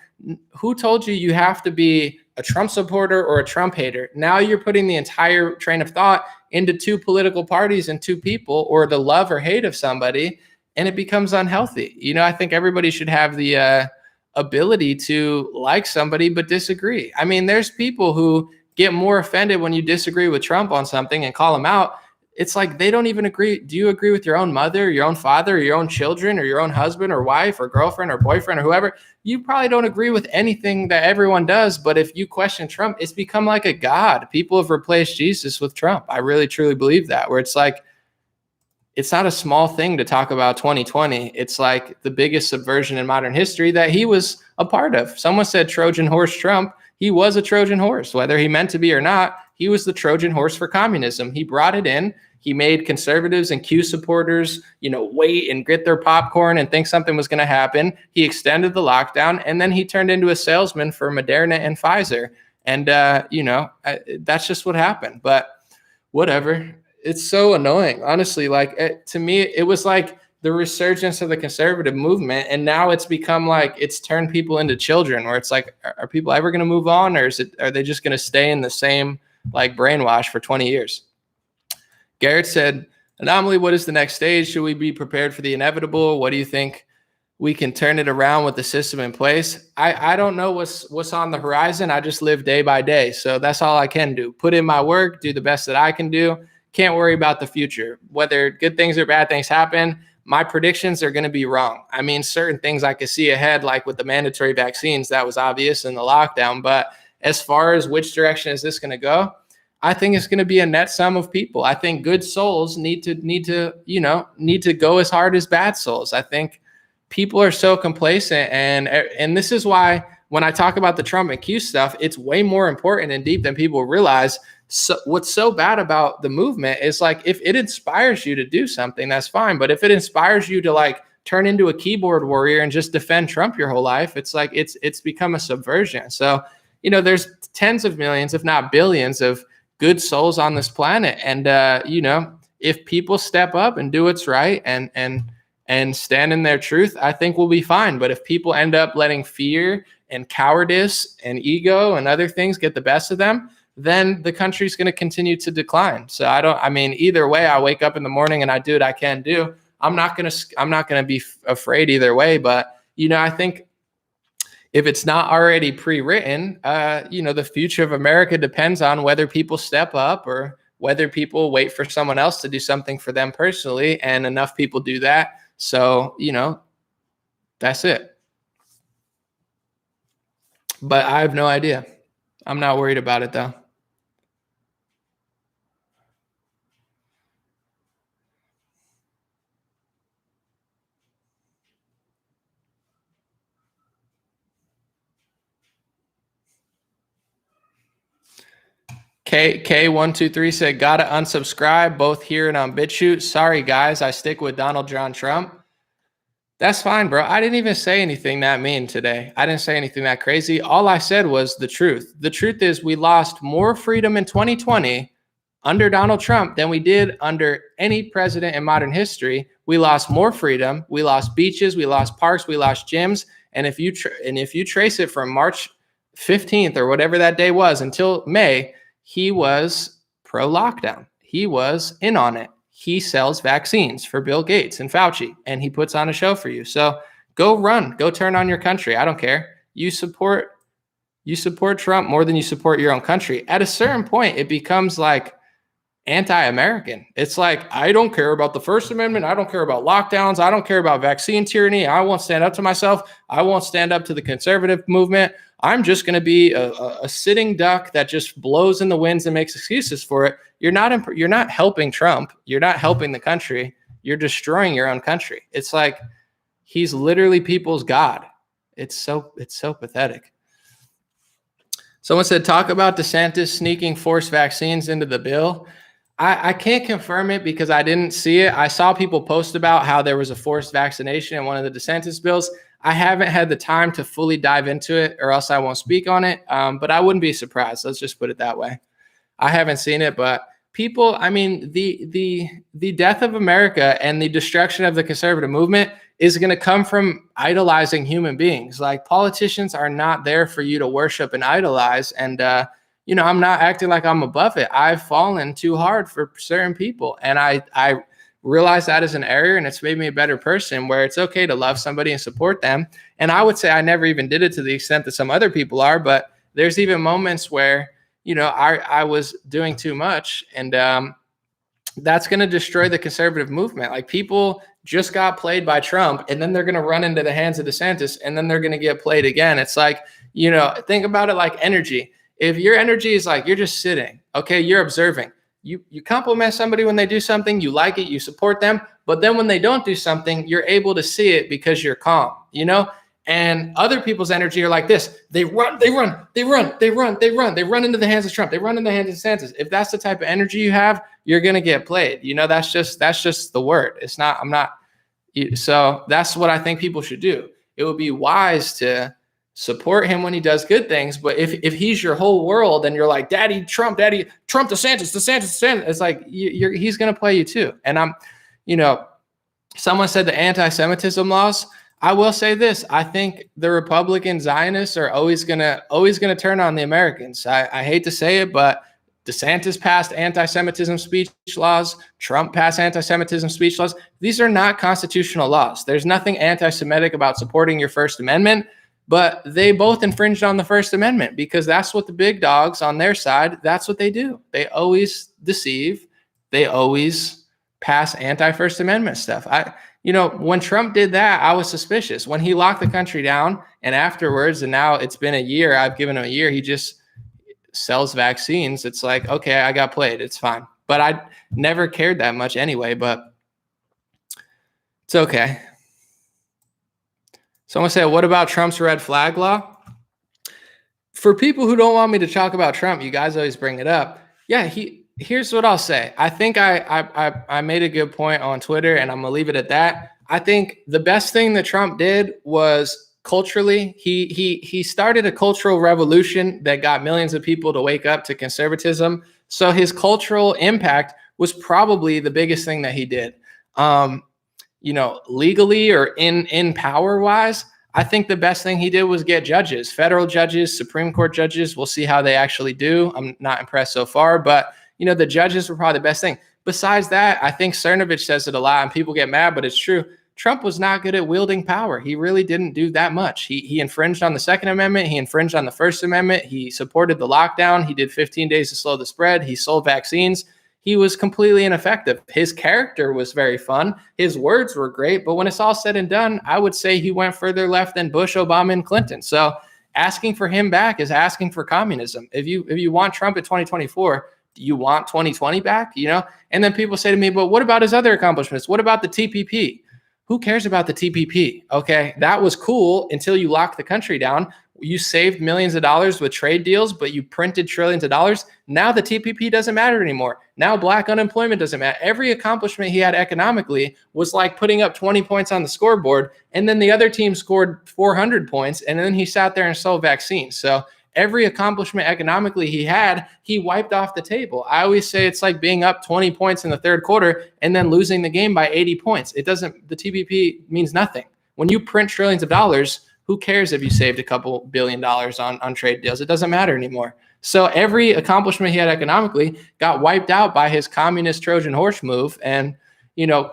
Who told you have to be a Trump supporter or a Trump hater? Now you're putting the entire train of thought into 2 political parties and 2 people, or the love or hate of somebody, and it becomes unhealthy. You know, I think everybody should have the ability to like somebody but disagree. I mean, there's people who get more offended when you disagree with Trump on something and call him out. It's like they don't even agree. Do you agree with your own mother, your own father, or your own children, or your own husband or wife or girlfriend or boyfriend or whoever? You probably don't agree with anything that everyone does. But if you question Trump, it's become like a god. People have replaced Jesus with Trump. I really, truly believe that, where it's like, it's not a small thing to talk about 2020. It's like the biggest subversion in modern history that he was a part of. Someone said Trojan horse Trump. He was a Trojan horse, whether he meant to be or not. He was the Trojan horse for communism. He brought it in. He made conservatives and Q supporters, wait and get their popcorn and think something was going to happen. He extended the lockdown, and then he turned into a salesman for Moderna and Pfizer. And, that's just what happened. But whatever. It's so annoying, honestly. To me, it was like the resurgence of the conservative movement, and now it's become like it's turned people into children, where it's like, are people ever going to move on, or are they just going to stay in the same brainwash for 20 years? Garrett said, Anomaly, what is the next stage? Should we be prepared for the inevitable? What do you think we can turn it around with the system in place? I don't know what's on the horizon. I just live day by day, so that's all I can do. Put in my work, do the best that I can do. Can't worry about the future. Whether good things or bad things happen, my predictions are going to be wrong. I mean, certain things I could see ahead, like with the mandatory vaccines, that was obvious in the lockdown. But as far as which direction is this going to go, I think it's going to be a net sum of people. I think good souls need to go as hard as bad souls. I think people are so complacent, and this is why when I talk about the Trump and Q stuff, it's way more important and deep than people realize. So what's so bad about the movement is if it inspires you to do something, that's fine. But if it inspires you to turn into a keyboard warrior and just defend Trump your whole life, it's become a subversion. So, there's tens of millions, if not billions, of good souls on this planet. And, if people step up and do what's right and stand in their truth, I think we'll be fine. But if people end up letting fear and cowardice and ego and other things get the best of them, then the country's going to continue to decline. So either way, I wake up in the morning and I do what I can do. I'm not going to be afraid either way. But, I think if it's not already pre-written, the future of America depends on whether people step up or whether people wait for someone else to do something for them personally. And enough people do that. So, that's it. But I have no idea. I'm not worried about it though. K123 said, gotta unsubscribe both here and on BitChute. Sorry, guys, I stick with Donald John Trump. That's fine, bro. I didn't even say anything that mean today. I didn't say anything that crazy. All I said was the truth. The truth is we lost more freedom in 2020 under Donald Trump than we did under any president in modern history. We lost more freedom. We lost beaches. We lost parks. We lost gyms. And if you trace it from March 15th or whatever that day was until May, he was pro-lockdown. He was in on it. He sells vaccines for Bill Gates and Fauci, and he puts on a show for you. So go run, go turn on your country. I don't care. You support Trump more than you support your own country. At a certain point, it becomes anti-American. It's I don't care about the First Amendment. I don't care about lockdowns. I don't care about vaccine tyranny. I won't stand up to myself. I won't stand up to the conservative movement. I'm just going to be a sitting duck that just blows in the winds and makes excuses for it. You're not helping Trump. You're not helping the country. You're destroying your own country. It's he's literally people's God. It's so pathetic. Someone said, talk about DeSantis sneaking forced vaccines into the bill. I can't confirm it because I didn't see it. I saw people post about how there was a forced vaccination in one of the DeSantis bills. I haven't had the time to fully dive into it, or else I won't speak on it. But I wouldn't be surprised. Let's just put it that way. I haven't seen it, but people, the death of America and the destruction of the conservative movement is going to come from idolizing human beings. Politicians are not there for you to worship and idolize. And, I'm not acting like I'm above it. I've fallen too hard for certain people. And I realize that is an error, and it's made me a better person, where it's okay to love somebody and support them. And I would say I never even did it to the extent that some other people are, but there's even moments where, I was doing too much. And that's going to destroy the conservative movement. Like, people just got played by Trump, and then they're going to run into the hands of DeSantis, and then they're going to get played again. It's like, think about it like energy. If your energy is like, you're just sitting, okay, you're observing. You compliment somebody when they do something, you like it, you support them. But then when they don't do something, you're able to see it because you're calm, And other people's energy are like this. They run into the hands of Trump. They run into the hands of DeSantis. If that's the type of energy you have, you're going to get played. That's just the word. It's not, so that's what I think people should do. It would be wise to support him when he does good things. But if he's your whole world and you're like, Daddy Trump, DeSantis, it's like, he's going to play you too. And someone said the anti-Semitism laws. I will say this. I think the Republican Zionists are always gonna turn on the Americans. I hate to say it, but DeSantis passed anti-Semitism speech laws. Trump passed anti-Semitism speech laws. These are not constitutional laws. There's nothing anti-Semitic about supporting your First Amendment, but they both infringed on the First Amendment because that's what the big dogs on their side, that's what they do. They always deceive. They always pass anti-First Amendment stuff. When Trump did that, I was suspicious. When he locked the country down and afterwards, and now it's been a year, I've given him a year, he just sells vaccines. It's like, okay, I got played. It's fine. But I never cared that much anyway, but it's okay. Someone said, what about Trump's red flag law? For people who don't want me to talk about Trump, you guys always bring it up. Yeah, here's what I'll say. I think I made a good point on Twitter, and I'm going to leave it at that. I think the best thing that Trump did was culturally, he started a cultural revolution that got millions of people to wake up to conservatism. So his cultural impact was probably the biggest thing that he did. Legally or in power wise, I think the best thing he did was get judges, federal judges, Supreme Court judges. We'll see how they actually do. I'm not impressed so far, but the judges were probably the best thing. Besides that, I think Cernovich says it a lot and people get mad, but it's true. Trump was not good at wielding power. He really didn't do that much. He infringed on the Second Amendment. He infringed on the First Amendment. He supported the lockdown. He did 15 days to slow the spread. He sold vaccines. He was completely ineffective. His character was very fun. His words were great, but when it's all said and done, I would say he went further left than Bush, Obama, and Clinton. So asking for him back is asking for communism. If you want Trump in 2024, do you want 2020 back? And then people say to me, but what about his other accomplishments? What about the TPP? Who cares about the TPP? Okay, that was cool until you locked the country down. You saved millions of dollars with trade deals, but you printed trillions of dollars. Now the TPP doesn't matter anymore. Now black unemployment doesn't matter. Every accomplishment he had economically was like putting up 20 points on the scoreboard, and then the other team scored 400 points, and then he sat there and sold vaccines. So every accomplishment economically he had, he wiped off the table. I always say it's like being up 20 points in the third quarter and then losing the game by 80 points. The TPP means nothing. When you print trillions of dollars, who cares if you saved a couple $1 billion on trade deals? It doesn't matter anymore. So every accomplishment he had economically got wiped out by his communist Trojan horse move. And,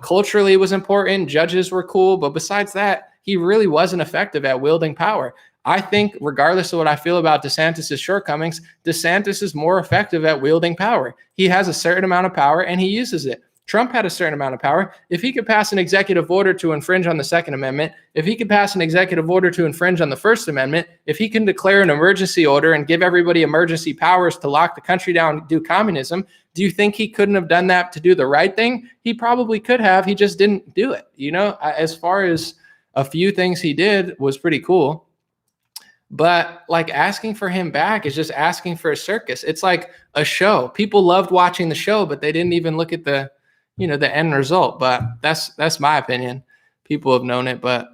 culturally it was important. Judges were cool. But besides that, he really wasn't effective at wielding power. I think regardless of what I feel about DeSantis' shortcomings, DeSantis is more effective at wielding power. He has a certain amount of power and he uses it. Trump had a certain amount of power. If he could pass an executive order to infringe on the Second Amendment, if he could pass an executive order to infringe on the First Amendment, if he can declare an emergency order and give everybody emergency powers to lock the country down and do communism, do you think he couldn't have done that to do the right thing? He probably could have. He just didn't do it. As far as a few things he did was pretty cool. But like asking for him back is just asking for a circus. It's like a show. People loved watching the show, but they didn't even look at the end result. But that's my opinion. People have known it, but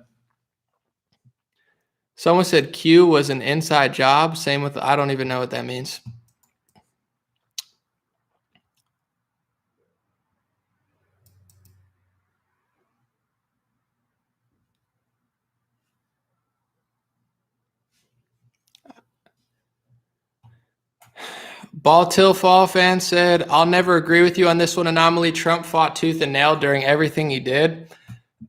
someone said Q was an inside job. Same with, I don't even know what that means. Ball Till Fall fan said, I'll never agree with you on this one, Anomaly. Trump fought tooth and nail during everything he did.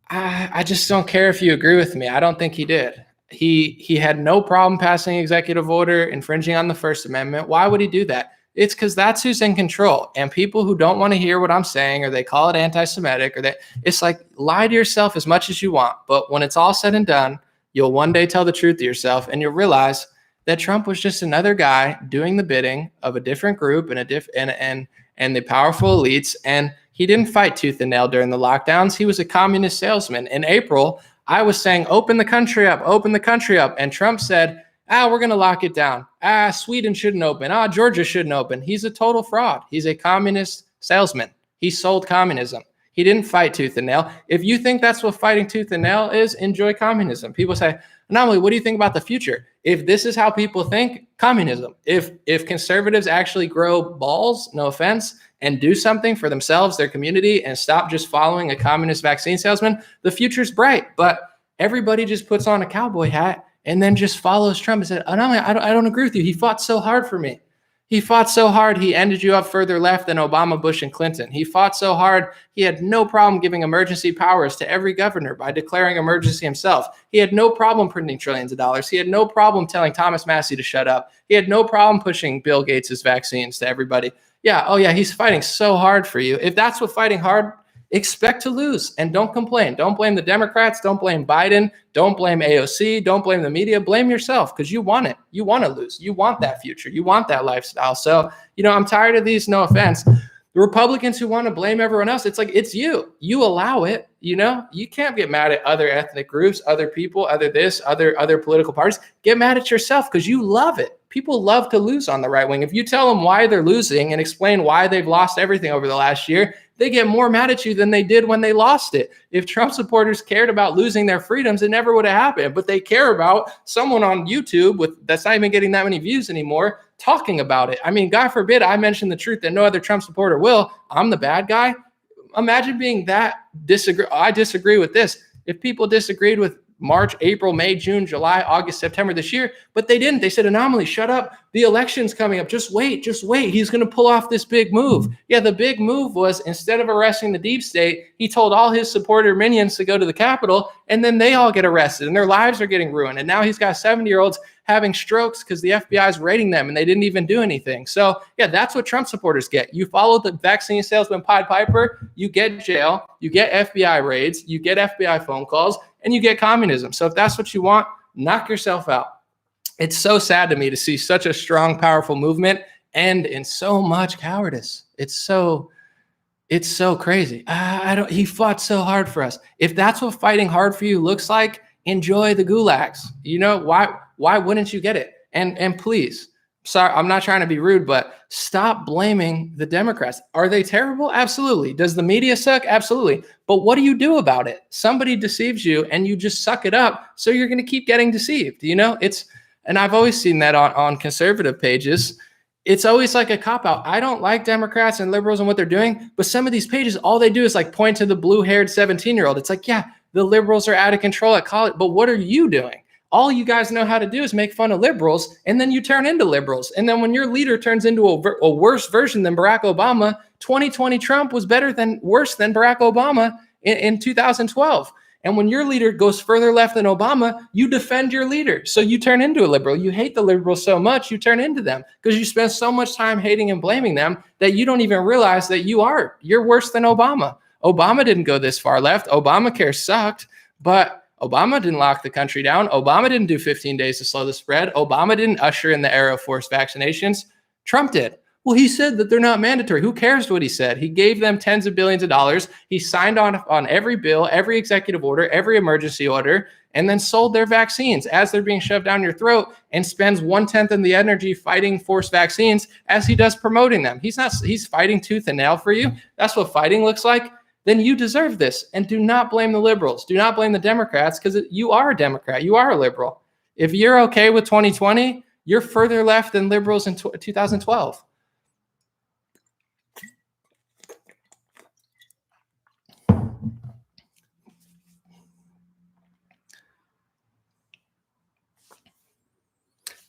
I just don't care if you agree with me. I don't think he did. He had no problem passing executive order, infringing on the First Amendment. Why would he do that? It's because that's who's in control. And people who don't want to hear what I'm saying, or they call it anti-Semitic, or it's like, lie to yourself as much as you want. But when it's all said and done, you'll one day tell the truth to yourself, and you'll realize that Trump was just another guy doing the bidding of a different group and the powerful elites. And he didn't fight tooth and nail during the lockdowns. He was a communist salesman. In April, I was saying, open the country up, open the country up. And Trump said, we're going to lock it down. Sweden shouldn't open. Georgia shouldn't open. He's a total fraud. He's a communist salesman. He sold communism. He didn't fight tooth and nail. If you think that's what fighting tooth and nail is, enjoy communism. People say, Anomaly, what do you think about the future? If this is how people think, communism. If conservatives actually grow balls, no offense, and do something for themselves, their community, and stop just following a communist vaccine salesman, the future's bright. But everybody just puts on a cowboy hat and then just follows Trump and said, Anomaly, I don't agree with you. He fought so hard for me. He fought so hard, he ended you up further left than Obama, Bush, and Clinton. He fought so hard, he had no problem giving emergency powers to every governor by declaring emergency himself. He had no problem printing trillions of dollars. He had no problem telling Thomas Massie to shut up. He had no problem pushing Bill Gates' vaccines to everybody. Yeah, he's fighting so hard for you. If that's what fighting hard, expect to lose and don't complain. Don't blame the Democrats. Don't blame Biden. Don't blame AOC. Don't blame the media. Blame yourself because you want it. You want to lose. You want that future. You want that lifestyle. So, I'm tired of these, no offense. The Republicans who want to blame everyone else, it's like, it's you. You allow it. You can't get mad at other ethnic groups, other people, other political parties. Get mad at yourself because you love it. People love to lose on the right wing. If you tell them why they're losing and explain why they've lost everything over the last year, they get more mad at you than they did when they lost it. If Trump supporters cared about losing their freedoms, it never would have happened. But they care about someone on YouTube that's not even getting that many views anymore talking about it. I mean, God forbid I mention the truth that no other Trump supporter will. I'm the bad guy. Imagine being that I disagree with this. If people disagreed with March, April, May, June, July, August, September this year, but they didn't. They said, Anomaly, shut up. The election's coming up. Just wait. He's going to pull off this big move. Yeah, the big move was instead of arresting the deep state, he told all his supporter minions to go to the Capitol, and then they all get arrested, and their lives are getting ruined. And now he's got 70-year-olds having strokes because the FBI is raiding them, and they didn't even do anything. So, yeah, that's what Trump supporters get. You follow the vaccine salesman Pied Piper, you get jail, you get FBI raids, you get FBI phone calls, and you get communism. So if that's what you want, knock yourself out. It's so sad to me to see such a strong, powerful movement end in so much cowardice. It's so crazy. He fought so hard for us. If that's what fighting hard for you looks like, enjoy the gulags. Why wouldn't you get it? And please, sorry, I'm not trying to be rude, but stop blaming the Democrats. Are they terrible? Absolutely. Does the media suck? Absolutely. But what do you do about it? Somebody deceives you and you just suck it up. So you're going to keep getting deceived. And I've always seen that on conservative pages. It's always like a cop-out. I don't like Democrats and liberals and what they're doing, but some of these pages, all they do is like point to the blue-haired 17-year-old. It's like, yeah, the liberals are out of control at college, but what are you doing? All you guys know how to do is make fun of liberals, and then you turn into liberals. And then when your leader turns into a worse version than Barack Obama, 2020 Trump was worse than Barack Obama in 2012. And when your leader goes further left than Obama, you defend your leader. So you turn into a liberal. You hate the liberals so much, you turn into them because you spend so much time hating and blaming them that you don't even realize that you're worse than Obama. Obama didn't go this far left. Obamacare sucked, but Obama didn't lock the country down. Obama didn't do 15 days to slow the spread. Obama didn't usher in the era of forced vaccinations. Trump did. Well, he said that they're not mandatory. Who cares what he said? He gave them tens of billions of dollars. He signed on every bill, every executive order, every emergency order, and then sold their vaccines as they're being shoved down your throat and spends 1/10 of the energy fighting forced vaccines as he does promoting them. He's fighting tooth and nail for you. That's what fighting looks like. Then you deserve this. And do not blame the liberals. Do not blame the Democrats because you are a Democrat. You are a liberal. If you're okay with 2020, you're further left than liberals in 2012.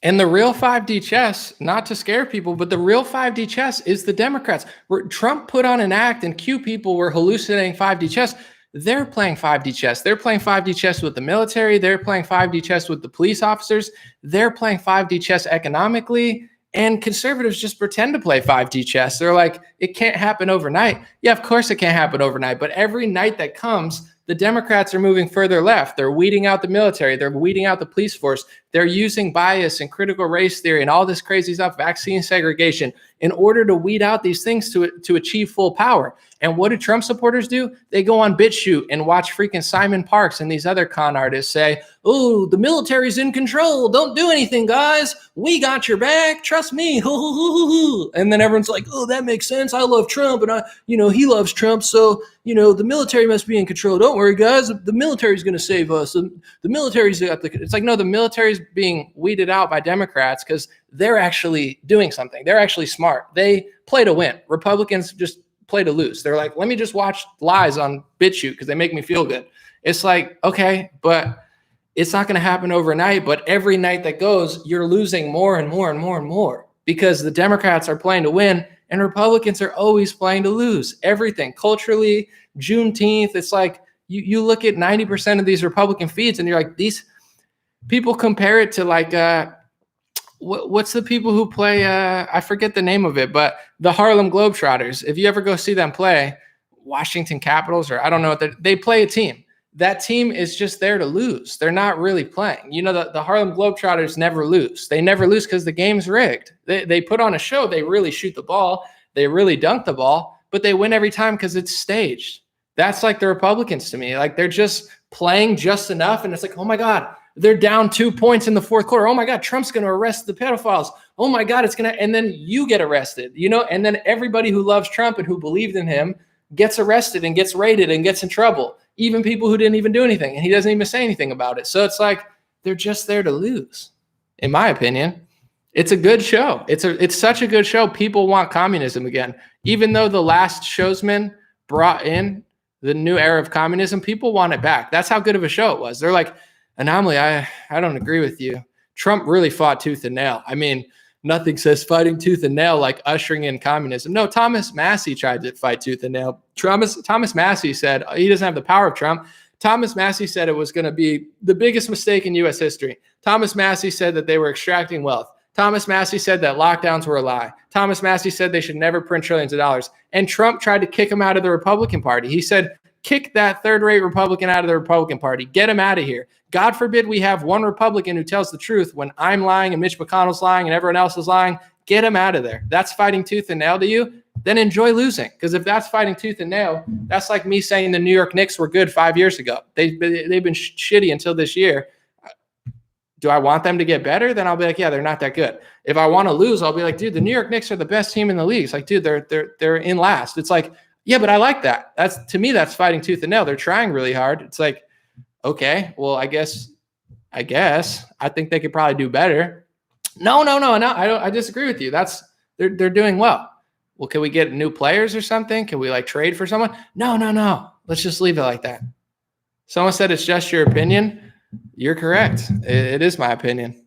And the real 5D chess, not to scare people, but the real 5D chess is the Democrats. Where Trump put on an act and Q people were hallucinating 5D chess. they're playing 5D chess. They're playing 5D chess with the military. They're playing 5D chess with the police officers. They're playing 5D chess economically. And conservatives just pretend to play 5D chess. They're like, it can't happen overnight. Yeah, of course it can't happen overnight. But every night that comes, the Democrats are moving further left. They're weeding out the military. They're weeding out the police force. They're using bias and critical race theory and all this crazy stuff, vaccine segregation, in order to weed out these things to achieve full power. And what do Trump supporters do? They go on BitChute and watch freaking Simon Parks and these other con artists say, oh, the military's in control. Don't do anything, guys. We got your back. Trust me. And then everyone's like, oh, that makes sense. I love Trump and he loves Trump. So, the military must be in control. Don't worry, guys. The military's going to save us. The military's got it's like, no, the military's being weeded out by Democrats because they're actually doing something. They're actually smart. They play to win. Republicans just play to lose. They're like, let me just watch lies on BitChute because they make me feel good. It's like, okay, but it's not going to happen overnight. But every night that goes, you're losing more and more and more and more because the Democrats are playing to win and Republicans are always playing to lose. Everything culturally, Juneteenth. It's like you look at 90% of these Republican feeds and you're like, these people compare it to like, what's the people who play, I forget the name of it, but the Harlem Globetrotters. If you ever go see them play, Washington Capitals, or I don't know what they play a team. That team is just there to lose. They're not really playing. The Harlem Globetrotters never lose. They never lose because the game's rigged. They put on a show. They really shoot the ball. They really dunk the ball, but they win every time because it's staged. That's like the Republicans to me. Like they're just playing just enough. And it's like, oh my God, they're down 2 points in the fourth quarter. Oh my God, Trump's going to arrest the pedophiles. Oh my God, and then you get arrested, and then everybody who loves Trump and who believed in him gets arrested and gets raided and gets in trouble. Even people who didn't even do anything, and he doesn't even say anything about it. So it's like, they're just there to lose, in my opinion. It's a good show. It's such a good show. People want communism again. Even though The Last Showsman brought in the new era of communism, people want it back. That's how good of a show it was. They're like, Anomaly, I don't agree with you. Trump really fought tooth and nail. I mean, nothing says fighting tooth and nail like ushering in communism. No, Thomas Massey tried to fight tooth and nail. Thomas Massey said he doesn't have the power of Trump. Thomas Massey said it was going to be the biggest mistake in U.S. history. Thomas Massey said that they were extracting wealth. Thomas Massey said that lockdowns were a lie. Thomas Massey said they should never print trillions of dollars. And Trump tried to kick him out of the Republican Party. He said, kick that third-rate Republican out of the Republican Party. Get him out of here. God forbid we have one Republican who tells the truth when I'm lying and Mitch McConnell's lying and everyone else is lying. Get him out of there. That's fighting tooth and nail to you. Then enjoy losing. Because if that's fighting tooth and nail, that's like me saying the New York Knicks were good 5 years ago. They've been shitty until this year. Do I want them to get better? Then I'll be like, yeah, they're not that good. If I want to lose, I'll be like, dude, the New York Knicks are the best team in the league. It's like, dude, they're in last. It's like, yeah, but I like that. To me, that's fighting tooth and nail. They're trying really hard. It's like, okay, well, I guess I think they could probably do better. No, I disagree with you. They're doing well. Well, can we get new players or something? Can we like trade for someone? No. Let's just leave it like that. Someone said it's just your opinion. You're correct. It is my opinion.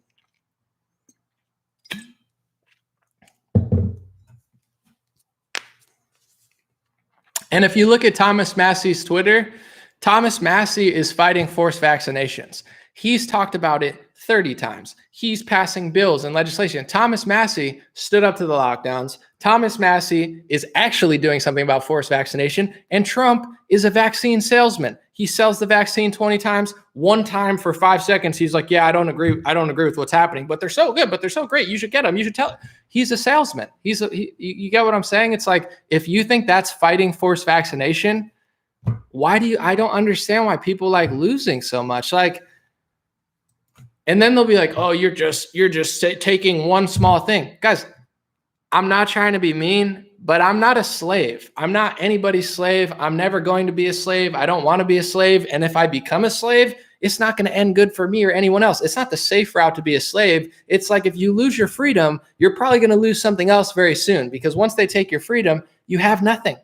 And if you look at Thomas Massey's Twitter, Thomas Massey is fighting forced vaccinations. He's talked about it 30 times. He's passing bills and legislation. Thomas Massey stood up to the lockdowns. Thomas Massey is actually doing something about forced vaccination. And Trump is a vaccine salesman. He sells the vaccine 20 times. One time for 5 seconds, he's like, yeah, I don't agree with what's happening, but they're so good, but they're so great. You should get them. You should tell it. He's a salesman. You get what I'm saying? It's like, if you think that's fighting forced vaccination, I don't understand why people like losing so much. Like, and then they'll be like, oh, you're just taking one small thing. Guys, I'm not trying to be mean, but I'm not a slave. I'm not anybody's slave. I'm never going to be a slave. I don't want to be a slave. And if I become a slave, it's not going to end good for me or anyone else. It's not the safe route to be a slave. It's like, if you lose your freedom, you're probably going to lose something else very soon, because once they take your freedom, you have nothing.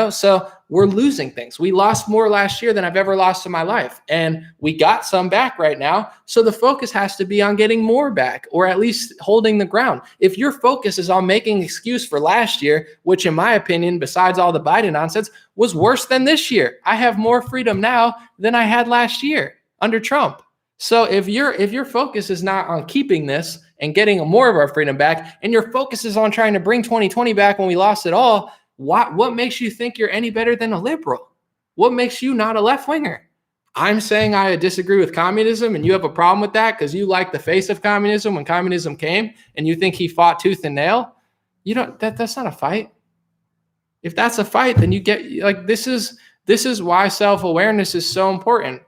So we're losing things. We lost more last year than I've ever lost in my life. And we got some back right now. So the focus has to be on getting more back, or at least holding the ground. If your focus is on making an excuse for last year, which in my opinion, besides all the Biden nonsense, was worse than this year. I have more freedom now than I had last year under Trump. So if your focus is not on keeping this and getting more of our freedom back, and your focus is on trying to bring 2020 back when we lost it all, what makes you think you're any better than a liberal? What makes you not a left-winger? I'm saying I disagree with communism, and you have a problem with that because you like the face of communism when communism came, and you think he fought tooth and nail. You don't. That's not a fight. If that's a fight, then you get like this is why self-awareness is so important.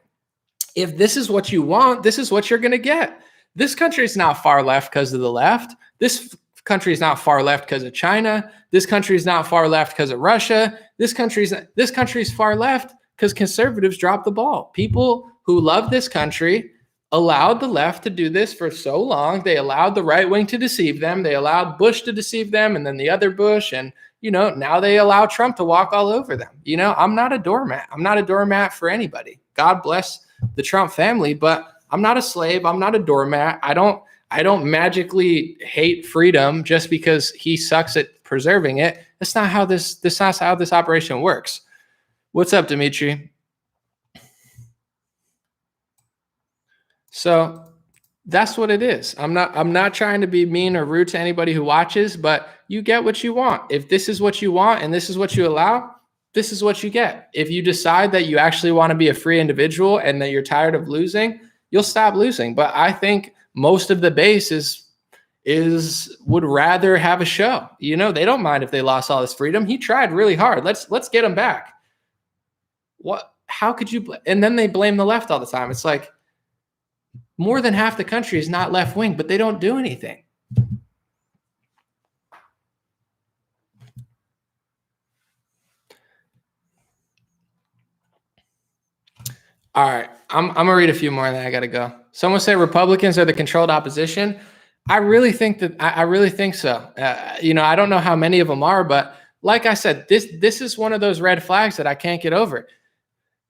If this is what you want, this is what you're going to get. This country is not far left because of the left. This country is not far left because of China. This country is not far left because of Russia. This country is far left because conservatives dropped the ball. People who love this country allowed the left to do this for so long. They allowed the right wing to deceive them. They allowed Bush to deceive them, and then the other Bush. And, now they allow Trump to walk all over them. I'm not a doormat. I'm not a doormat for anybody. God bless the Trump family, but I'm not a slave. I'm not a doormat. I don't magically hate freedom just because he sucks at preserving it. That's not how this operation works. What's up, Dimitri? So that's what it is. I'm not trying to be mean or rude to anybody who watches, but you get what you want. If this is what you want and this is what you allow, this is what you get. If you decide that you actually want to be a free individual and that you're tired of losing, you'll stop losing. But I think most of the base would rather have a show. They don't mind if they lost all this freedom. He tried really hard. Let's get him back. How could you? And then they blame the left all the time. It's like more than half the country is not left wing, but they don't do anything. All right, I'm gonna read a few more and then I gotta go. Someone said Republicans are the controlled opposition. I really think so. I don't know how many of them are, but like I said, this is one of those red flags that I can't get over.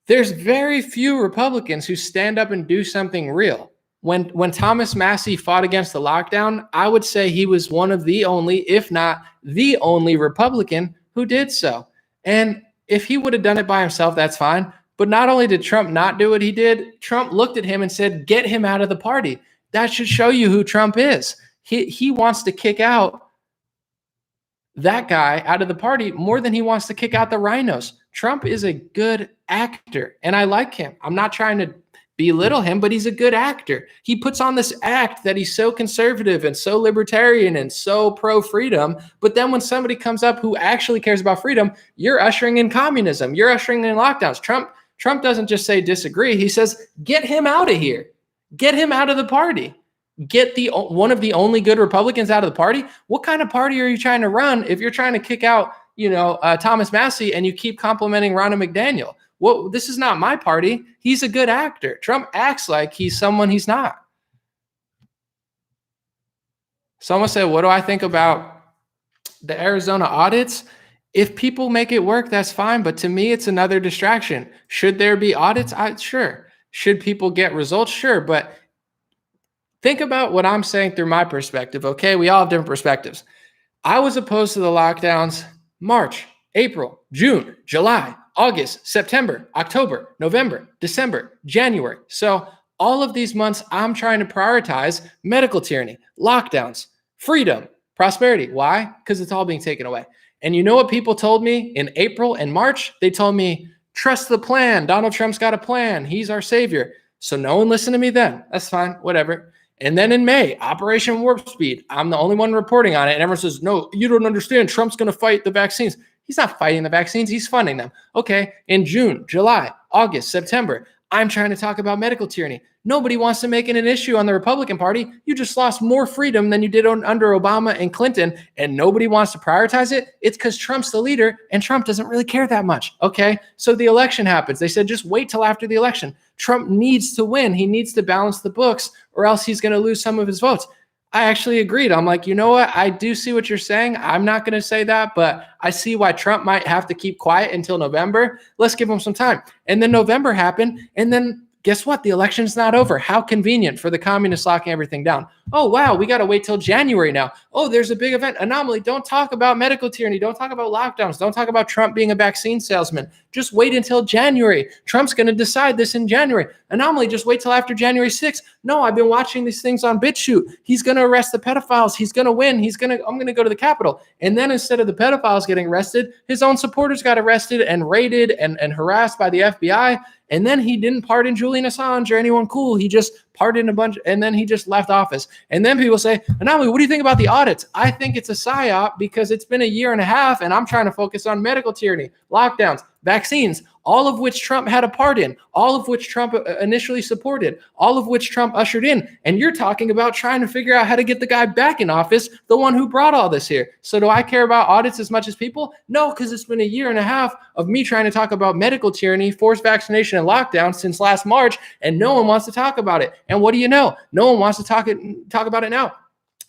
There's very few Republicans who stand up and do something real. When Thomas Massie fought against the lockdown, I would say he was one of the only, if not the only Republican who did so. And if he would have done it by himself, that's fine. But not only did Trump not do what he did, Trump looked at him and said, get him out of the party. That should show you who Trump is. He wants to kick out that guy out of the party more than he wants to kick out the rhinos. Trump is a good actor, and I like him. I'm not trying to belittle him, but he's a good actor. He puts on this act that he's so conservative and so libertarian and so pro-freedom, but then when somebody comes up who actually cares about freedom, you're ushering in communism. You're ushering in lockdowns. Trump doesn't just say disagree. He says, get him out of here. Get him out of the party. Get one of the only good Republicans out of the party. What kind of party are you trying to run if you're trying to kick out, Thomas Massie and you keep complimenting Ronna McDaniel? Well, this is not my party. He's a good actor. Trump acts like he's someone he's not. Someone said, what do I think about the Arizona audits? If people make it work, that's fine. But to me, it's another distraction. Should there be audits? Sure. Should people get results? Sure. But think about what I'm saying through my perspective. Okay. We all have different perspectives. I was opposed to the lockdowns March, April, June, July, August, September, October, November, December, January. So all of these months, I'm trying to prioritize medical tyranny, lockdowns, freedom, prosperity. Why? Because it's all being taken away. And you know what people told me in April and March? They told me, trust the plan. Donald Trump's got a plan. He's our savior. So no one listened to me then. That's fine, whatever. And then in May, Operation Warp Speed. I'm the only one reporting on it. And everyone says, no, you don't understand. Trump's going to fight the vaccines. He's not fighting the vaccines. He's funding them. Okay. In June, July, August, September, I'm trying to talk about medical tyranny. Nobody wants to make it an issue on the Republican Party. You just lost more freedom than you did under Obama and Clinton, and nobody wants to prioritize it. It's because Trump's the leader, and Trump doesn't really care that much. Okay. So the election happens. They said, just wait till after the election. Trump needs to win. He needs to balance the books, or else he's going to lose some of his votes. I actually agreed. I'm like, you know what? I do see what you're saying. I'm not going to say that, but I see why Trump might have to keep quiet until November. Let's give him some time. And then November happened. And then guess what? The election's not over. How convenient for the communists locking everything down. Oh, wow. We got to wait till January now. Oh, there's a big event. Anomaly. Don't talk about medical tyranny. Don't talk about lockdowns. Don't talk about Trump being a vaccine salesman. Just wait until January. Trump's going to decide this in January. Anomaly. Just wait till after January 6th. No, I've been watching these things on BitChute. He's going to arrest the pedophiles. He's going to win. I'm going to go to the Capitol. And then instead of the pedophiles getting arrested, his own supporters got arrested and raided and harassed by the FBI. And then he didn't pardon Julian Assange or anyone cool. He just pardoned a bunch, and then he just left office. And then people say, Anomaly, what do you think about the audits? I think it's a psyop because it's been a year and a half, and I'm trying to focus on medical tyranny, lockdowns, vaccines, all of which Trump had a part in, all of which Trump initially supported, all of which Trump ushered in. And you're talking about trying to figure out how to get the guy back in office, the one who brought all this here. So do I care about audits as much as people? No, because it's been a year and a half of me trying to talk about medical tyranny, forced vaccination, and lockdown since last March, and no one wants to talk about it. And what do you know? No one wants to talk about it now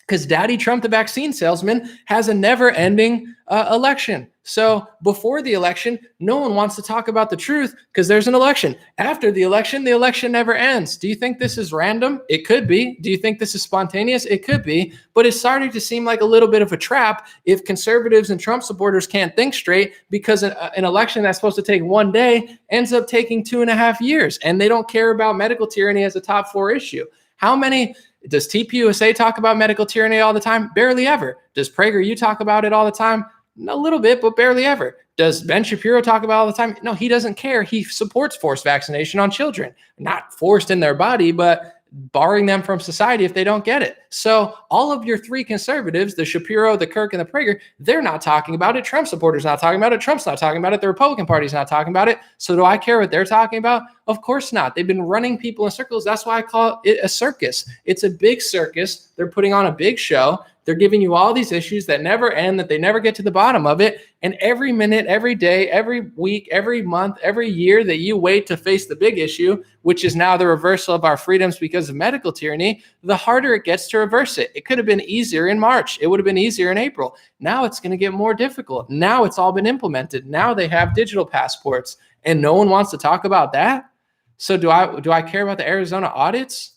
because Daddy Trump, the vaccine salesman, has a never-ending election. So before the election, no one wants to talk about the truth because there's an election. After the election never ends. Do you think this is random? It could be. Do you think this is spontaneous? It could be. But it's starting to seem like a little bit of a trap if conservatives and Trump supporters can't think straight because an election that's supposed to take one day ends up taking 2.5 years, and they don't care about medical tyranny as a top 4 issue. How many... Does TPUSA talk about medical tyranny all the time? Barely ever. Does PragerU talk about it all the time? A little bit, but barely ever. Does Ben Shapiro talk about it all the time? No, he doesn't care. He supports forced vaccination on children. Not forced in their body, but barring them from society if they don't get it. So all of your 3 conservatives, the Shapiro, the Kirk, and the Prager, they're not talking about it. Trump supporters not talking about it. Trump's not talking about it. The Republican Party's not talking about it. So do I care what they're talking about? Of course not. They've been running people in circles. That's why I call it a circus. It's a big circus. They're putting on a big show. They're giving you all these issues that never end, that they never get to the bottom of it. And every minute, every day, every week, every month, every year that you wait to face the big issue, which is now the reversal of our freedoms because of medical tyranny, the harder it gets to reverse it. It could have been easier in March. It would have been easier in April. Now it's going to get more difficult. Now it's all been implemented. Now they have digital passports, and no one wants to talk about that. So do I care about the Arizona audits?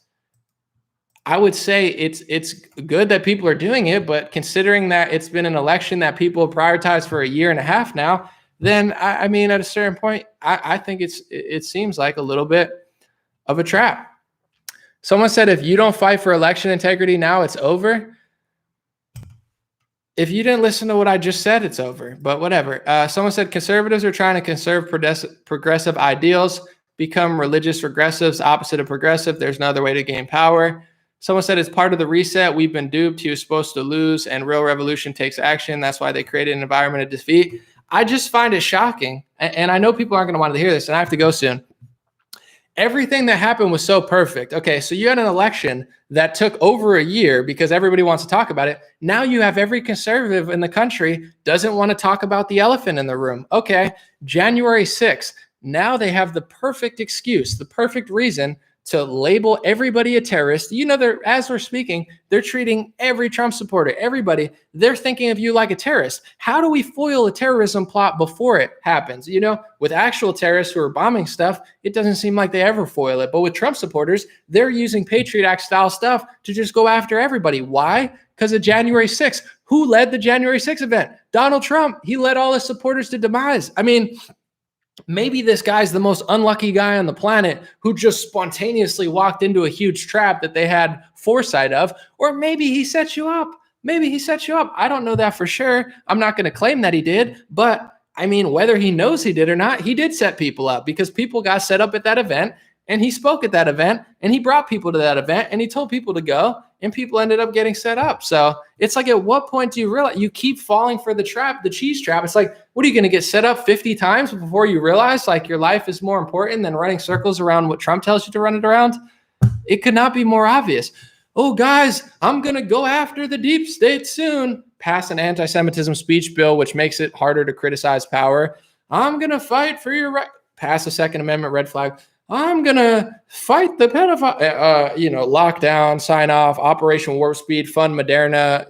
I would say it's good that people are doing it, but considering that it's been an election that people have prioritized for a year and a half now, then I mean, at a certain point, I think it seems like a little bit of a trap. Someone said, if you don't fight for election integrity now, it's over. If you didn't listen to what I just said, it's over, but whatever. Someone said conservatives are trying to conserve progressive ideals, become religious regressives, opposite of progressive. There's no other way to gain power. Someone said it's part of the reset. We've been duped. He was supposed to lose, and real revolution takes action. That's why they created an environment of defeat. I just find it shocking, and I know people aren't going to want to hear this, and I have to go soon. Everything that happened was so perfect. Okay, so you had an election that took over a year because everybody wants to talk about it. Now you have every conservative in the country doesn't want to talk about the elephant in the room. Okay, January 6th. Now they have the perfect excuse, the perfect reason to label everybody a terrorist. You know, as we're speaking, they're treating every Trump supporter, everybody, they're thinking of you like a terrorist. How do we foil a terrorism plot before it happens? You know, with actual terrorists who are bombing stuff, it doesn't seem like they ever foil it. But with Trump supporters, they're using Patriot Act style stuff to just go after everybody. Why? Because of January 6th. Who led the January 6th event? Donald Trump. He led all his supporters to demise. I mean, maybe this guy's the most unlucky guy on the planet who just spontaneously walked into a huge trap that they had foresight of, or maybe he set you up. Maybe he set you up. I don't know that for sure. I'm not going to claim that he did, but I mean, whether he knows he did or not, he did set people up because people got set up at that event, and he spoke at that event, and he brought people to that event, and he told people to go, and people ended up getting set up. So it's like, at what point do you realize you keep falling for the trap, the cheese trap? It's like, what are you going to get set up 50 times before you realize like your life is more important than running circles around what Trump tells you to run it around? It could not be more obvious. Oh, guys, I'm going to go after the deep state soon. Pass an anti-Semitism speech bill, which makes it harder to criticize power. I'm going to fight for your right. Pass a Second Amendment red flag. I'm going to fight the pedophile, lockdown, sign off, Operation Warp Speed, fund Moderna,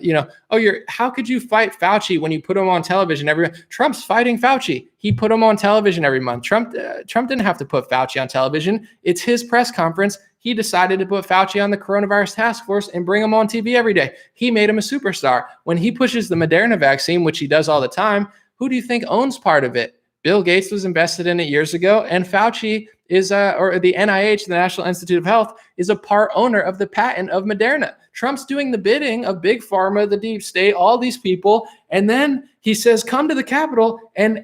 how could you fight Fauci when you put him on television every month? Trump's fighting Fauci. He put him on television every month. Trump didn't have to put Fauci on television. It's his press conference. He decided to put Fauci on the coronavirus task force and bring him on TV every day. He made him a superstar. When he pushes the Moderna vaccine, which he does all the time, who do you think owns part of it? Bill Gates was invested in it years ago, and Fauci is, or the NIH, the National Institute of Health, is a part owner of the patent of Moderna. Trump's doing the bidding of Big Pharma, the deep state, all these people, and then he says, come to the Capitol, and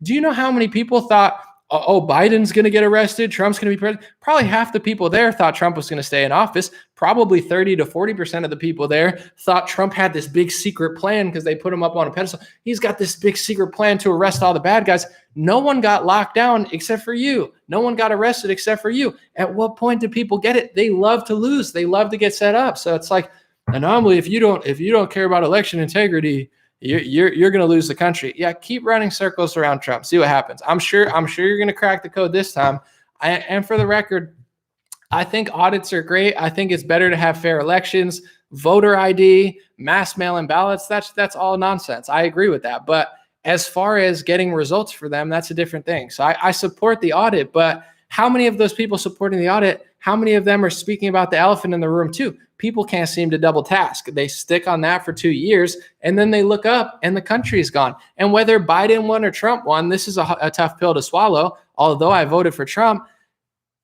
do you know how many people thought, Biden's going to get arrested, Trump's going to be president? Probably half the people there thought Trump was going to stay in office. Probably 30 to 40% of the people there thought Trump had this big secret plan because they put him up on a pedestal. He's got this big secret plan to arrest all the bad guys. No one got locked down except for you. No one got arrested except for you. At what point do people get it? They love to lose. They love to get set up. So it's like, anomaly, if you don't care about election integrity, you're going to lose the country. Yeah, keep running circles around Trump. See what happens. I'm sure you're going to crack the code this time. And for the record, I think audits are great. I think it's better to have fair elections, voter ID, mass mail-in ballots. That's all nonsense. I agree with that. But as far as getting results for them, that's a different thing. So I support the audit, but how many of those people supporting the audit, how many of them are speaking about the elephant in the room too? People can't seem to double task. They stick on that for 2 years, and then they look up and the country's gone. And whether Biden won or Trump won, this is a tough pill to swallow. Although I voted for Trump,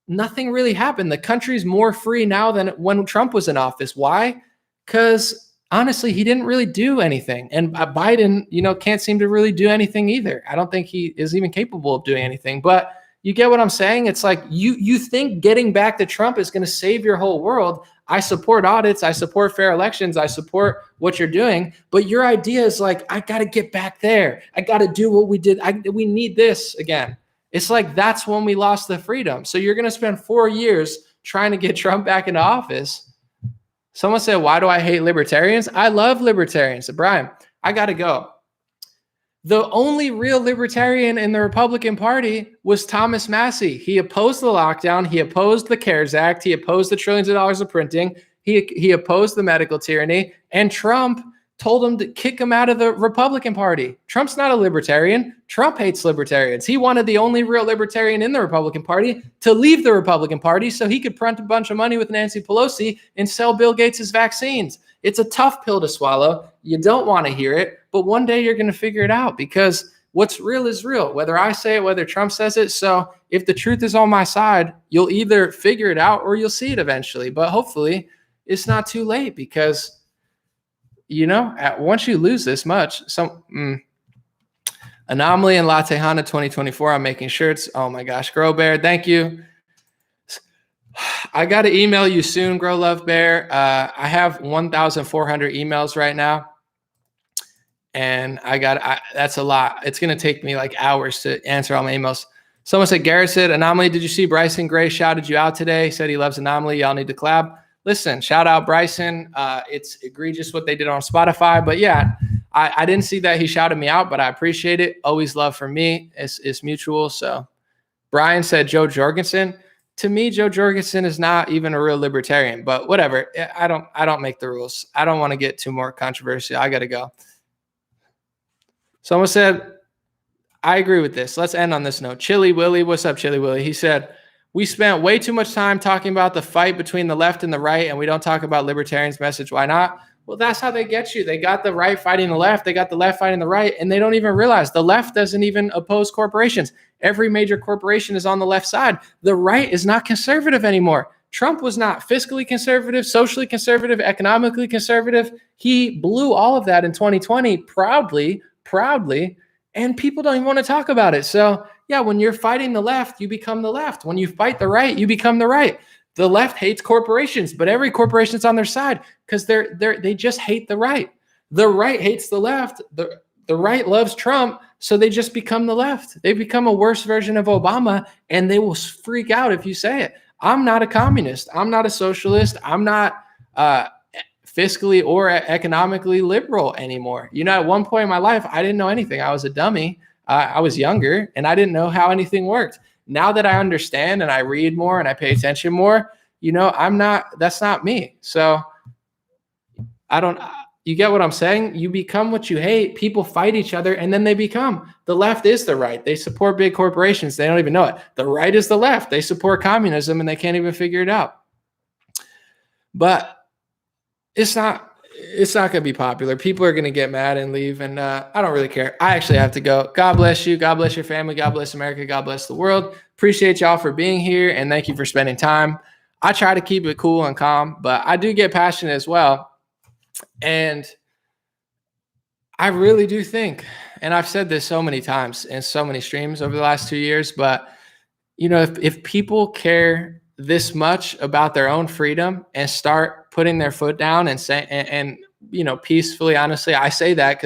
nothing really happened. The country's more free now than when Trump was in office. Why? Because honestly, he didn't really do anything. And Biden, can't seem to really do anything either. I don't think he is even capable of doing anything. But you get what I'm saying? It's like you think getting back to Trump is going to save your whole world. I support audits. I support fair elections. I support what you're doing. But your idea is like, I got to get back there. I got to do what we did. We need this again. It's like that's when we lost the freedom. So you're going to spend 4 years trying to get Trump back into office. Someone said, why do I hate libertarians? I love libertarians. Brian, I got to go. The only real libertarian in the Republican Party was Thomas Massie. He opposed the lockdown. He opposed the CARES Act. He opposed the trillions of dollars of printing. He opposed the medical tyranny. And Trump told him to kick him out of the Republican Party. Trump's not a libertarian. Trump hates libertarians. He wanted the only real libertarian in the Republican Party to leave the Republican Party so he could print a bunch of money with Nancy Pelosi and sell Bill Gates' vaccines. It's a tough pill to swallow. You don't want to hear it, but one day you're going to figure it out because what's real is real, whether I say it, whether Trump says it. So if the truth is on my side, you'll either figure it out or you'll see it eventually. But hopefully it's not too late because, once you lose this much, Anomaly and Latte Hana 2024, I'm making shirts. Oh my gosh, Grow Bear, thank you. I got to email you soon, Grow Love Bear. I have 1,400 emails right now. And that's a lot. It's going to take me like hours to answer all my emails. Someone said, Garrett said, Anomaly, did you see Bryson Gray shouted you out today? Said he loves Anomaly. Y'all need to collab. Listen, shout out Bryson. It's egregious what they did on Spotify. But yeah, I didn't see that he shouted me out, but I appreciate it. Always love for me. It's mutual. So Brian said Joe Jorgensen. To me, Joe Jorgensen is not even a real libertarian, but whatever. I don't make the rules. I don't want to get too more controversial. I got to go. Someone said, I agree with this. Let's end on this note. Chili Willie, what's up, Chili Willie? He said, we spent way too much time talking about the fight between the left and the right, and we don't talk about libertarians' message. Why not? Well, that's how they get you. They got the right fighting the left. They got the left fighting the right, and they don't even realize the left doesn't even oppose corporations. Every major corporation is on the left side. The right is not conservative anymore. Trump was not fiscally conservative, socially conservative, economically conservative. He blew all of that in 2020 proudly, and people don't even want to talk about it. So yeah, when you're fighting the left, you become the left. When you fight the right, you become the right. The left hates corporations, but every corporation's on their side because they just hate the right. The right hates the left. The right loves Trump, so they just become the left. They become a worse version of Obama, and they will freak out if you say it. I'm not a communist. I'm not a socialist. I'm not fiscally or economically liberal anymore. At one point in my life, I didn't know anything. I was a dummy. I was younger, and I didn't know how anything worked. now that I understand and I read more and I pay attention more, that's not me. So you get what I'm saying? You become what you hate. People fight each other and then they become. The left is the right. They support big corporations. They don't even know it. The right is the left. They support communism and they can't even figure it out. But it's not going to be popular. People are going to get mad and leave. And I don't really care. I actually have to go. God bless you. God bless your family. God bless America. God bless the world. Appreciate y'all for being here. And thank you for spending time. I try to keep it cool and calm, but I do get passionate as well. And I really do think, and I've said this so many times in so many streams over the last 2 years, but if people care this much about their own freedom and start putting their foot down and say, and peacefully, honestly, I say that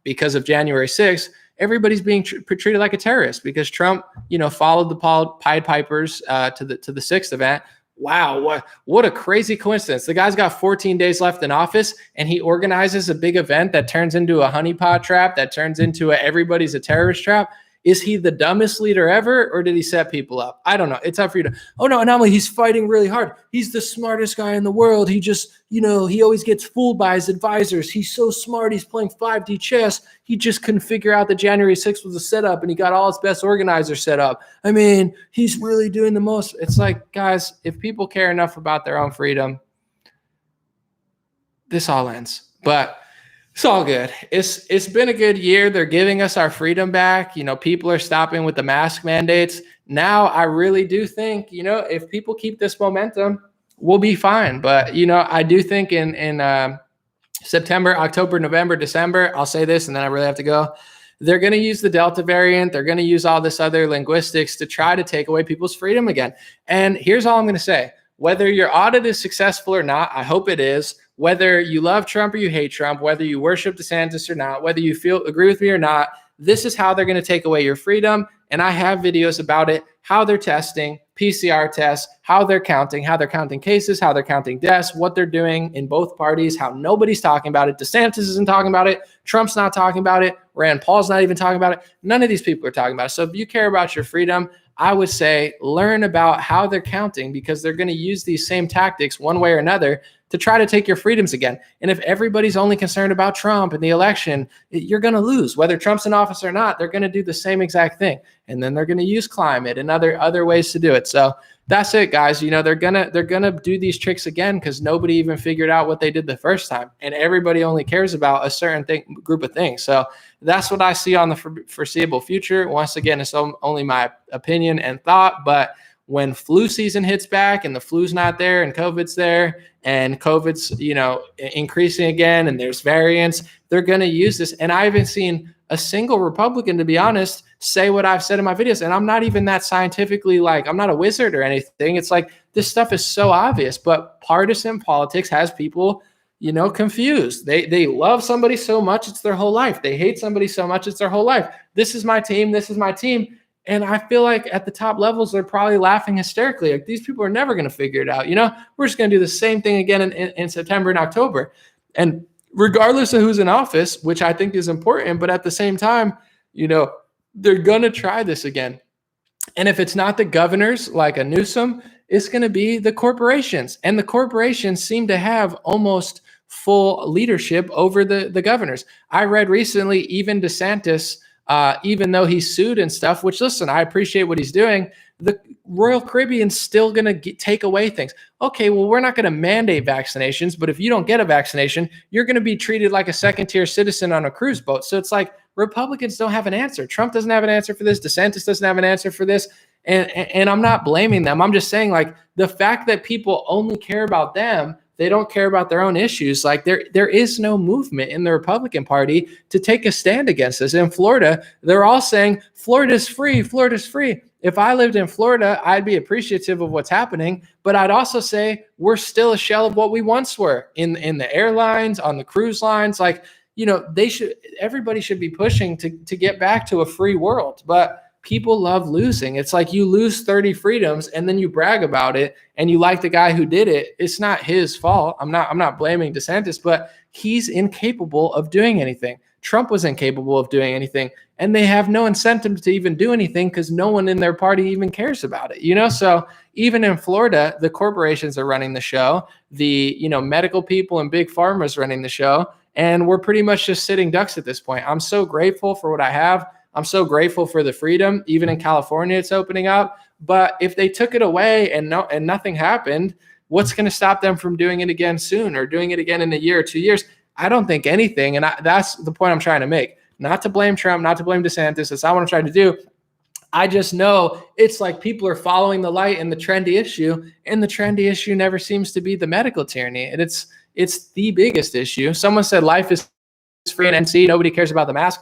because of January 6th, everybody's being treated like a terrorist because Trump, followed the Pied Pipers to the 6th event. Wow, what a crazy coincidence. The guy's got 14 days left in office and he organizes a big event that turns into a honeypot trap, that turns into everybody's a terrorist trap. Is he the dumbest leader ever, or did he set people up? I don't know. It's up for you to, oh no, anomaly, he's fighting really hard. He's the smartest guy in the world. He just, he always gets fooled by his advisors. He's so smart. He's playing 5D chess. He just couldn't figure out that January 6th was a setup and he got all his best organizers set up. I mean, he's really doing the most. It's like, guys, if people care enough about their own freedom, this all ends. But it's all good. It's been a good year. They're giving us our freedom back. People are stopping with the mask mandates. Now, I really do think, if people keep this momentum, we'll be fine. But, I do think in September, October, November, December, I'll say this and then I really have to go. They're going to use the Delta variant. They're going to use all this other linguistics to try to take away people's freedom again. And here's all I'm going to say. Whether your audit is successful or not, I hope it is. Whether you love Trump or you hate Trump, whether you worship DeSantis or not, whether you agree with me or not, this is how they're going to take away your freedom. And I have videos about it, how they're testing, PCR tests, how they're counting cases, how they're counting deaths, what they're doing in both parties, how nobody's talking about it. DeSantis isn't talking about it. Trump's not talking about it. Rand Paul's not even talking about it. None of these people are talking about it. So if you care about your freedom, I would say learn about how they're counting because they're going to use these same tactics one way or another to try to take your freedoms again. And if everybody's only concerned about Trump and the election, you're going to lose. Whether Trump's in office or not, they're going to do the same exact thing. And then they're going to use climate and other ways to do it. So that's it, guys. They're gonna do these tricks again because nobody even figured out what they did the first time. And everybody only cares about a certain group of things. So that's what I see on the foreseeable future. Once again, it's only my opinion and thought, but when flu season hits back and the flu's not there and COVID's there and COVID's, increasing again and there's variants, they're going to use this. And I haven't seen a single Republican, to be honest, say what I've said in my videos. And I'm not even that scientifically, I'm not a wizard or anything. It's like this stuff is so obvious, but partisan politics has people, confused. They love somebody so much, it's their whole life. They hate somebody so much, it's their whole life. This is my team. This is my team. And I feel like at the top levels, they're probably laughing hysterically. Like these people are never going to figure it out. We're just going to do the same thing again in September and October. And regardless of who's in office, which I think is important, but at the same time, they're going to try this again. And if it's not the governors like a Newsom, it's going to be the corporations. And the corporations seem to have almost full leadership over the governors. I read recently, even DeSantis, even though he's sued and stuff, which, listen, I appreciate what he's doing, the Royal Caribbean's still going to take away things. Okay, well, we're not going to mandate vaccinations, but if you don't get a vaccination, you're going to be treated like a second-tier citizen on a cruise boat. So it's like Republicans don't have an answer. Trump doesn't have an answer for this. DeSantis doesn't have an answer for this. And I'm not blaming them. I'm just saying, the fact that people only care about them, they don't care about their own issues. There is no movement in the Republican Party to take a stand against this. In Florida, they're all saying Florida's free, Florida's free. If I lived in Florida, I'd be appreciative of what's happening, but I'd also say we're still a shell of what we once were in the airlines, on the cruise lines. Everybody should be pushing to get back to a free world, but people love losing. It's like you lose 30 freedoms and then you brag about it and you like the guy who did it. It's not his fault. I'm not blaming DeSantis, but he's incapable of doing anything. Trump was incapable of doing anything, and they have no incentive to even do anything because no one in their party even cares about it, you know? So even in Florida, the corporations are running the show, the, you know, medical people and big pharma is running the show, and we're pretty much just sitting ducks at this point. I'm so grateful for what I have. I'm so grateful for the freedom. Even in California, it's opening up. But if they took it away and nothing happened, what's going to stop them from doing it again soon or doing it again in a year or 2 years? I don't think anything. And that's the point I'm trying to make. Not to blame Trump, not to blame DeSantis. That's not what I'm trying to do. I just know it's like people are following the light in the trendy issue, and the trendy issue never seems to be the medical tyranny. And it's the biggest issue. Someone said life is free in NC. Nobody cares about the mask.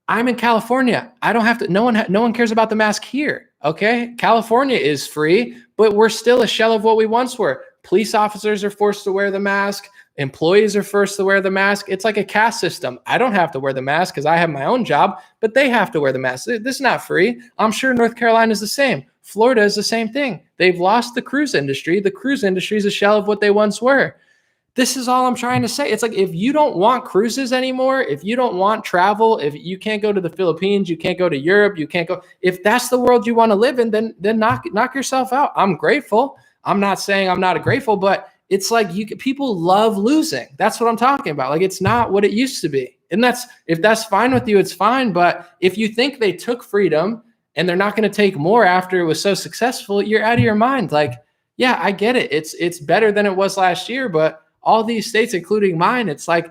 I'm in California. I don't have to. No one cares about the mask here. Okay, California is free, but we're still a shell of what we once were. Police officers are forced to wear the mask. Employees are forced to wear the mask. It's like a caste system. I don't have to wear the mask because I have my own job, but they have to wear the mask. This is not free. I'm sure North Carolina is the same. Florida is the same thing. They've lost the cruise industry. The cruise industry is a shell of what they once were. This is all I'm trying to say. It's like, if you don't want cruises anymore, if you don't want travel, if you can't go to the Philippines, you can't go to Europe, you can't go. If that's the world you want to live in, then knock yourself out. I'm grateful. I'm not saying I'm not grateful, but it's like people love losing. That's what I'm talking about. Like, it's not what it used to be. And if that's fine with you, it's fine. But if you think they took freedom and they're not going to take more after it was so successful, you're out of your mind. Like, yeah, I get it. It's better than it was last year, but all these states, including mine, it's like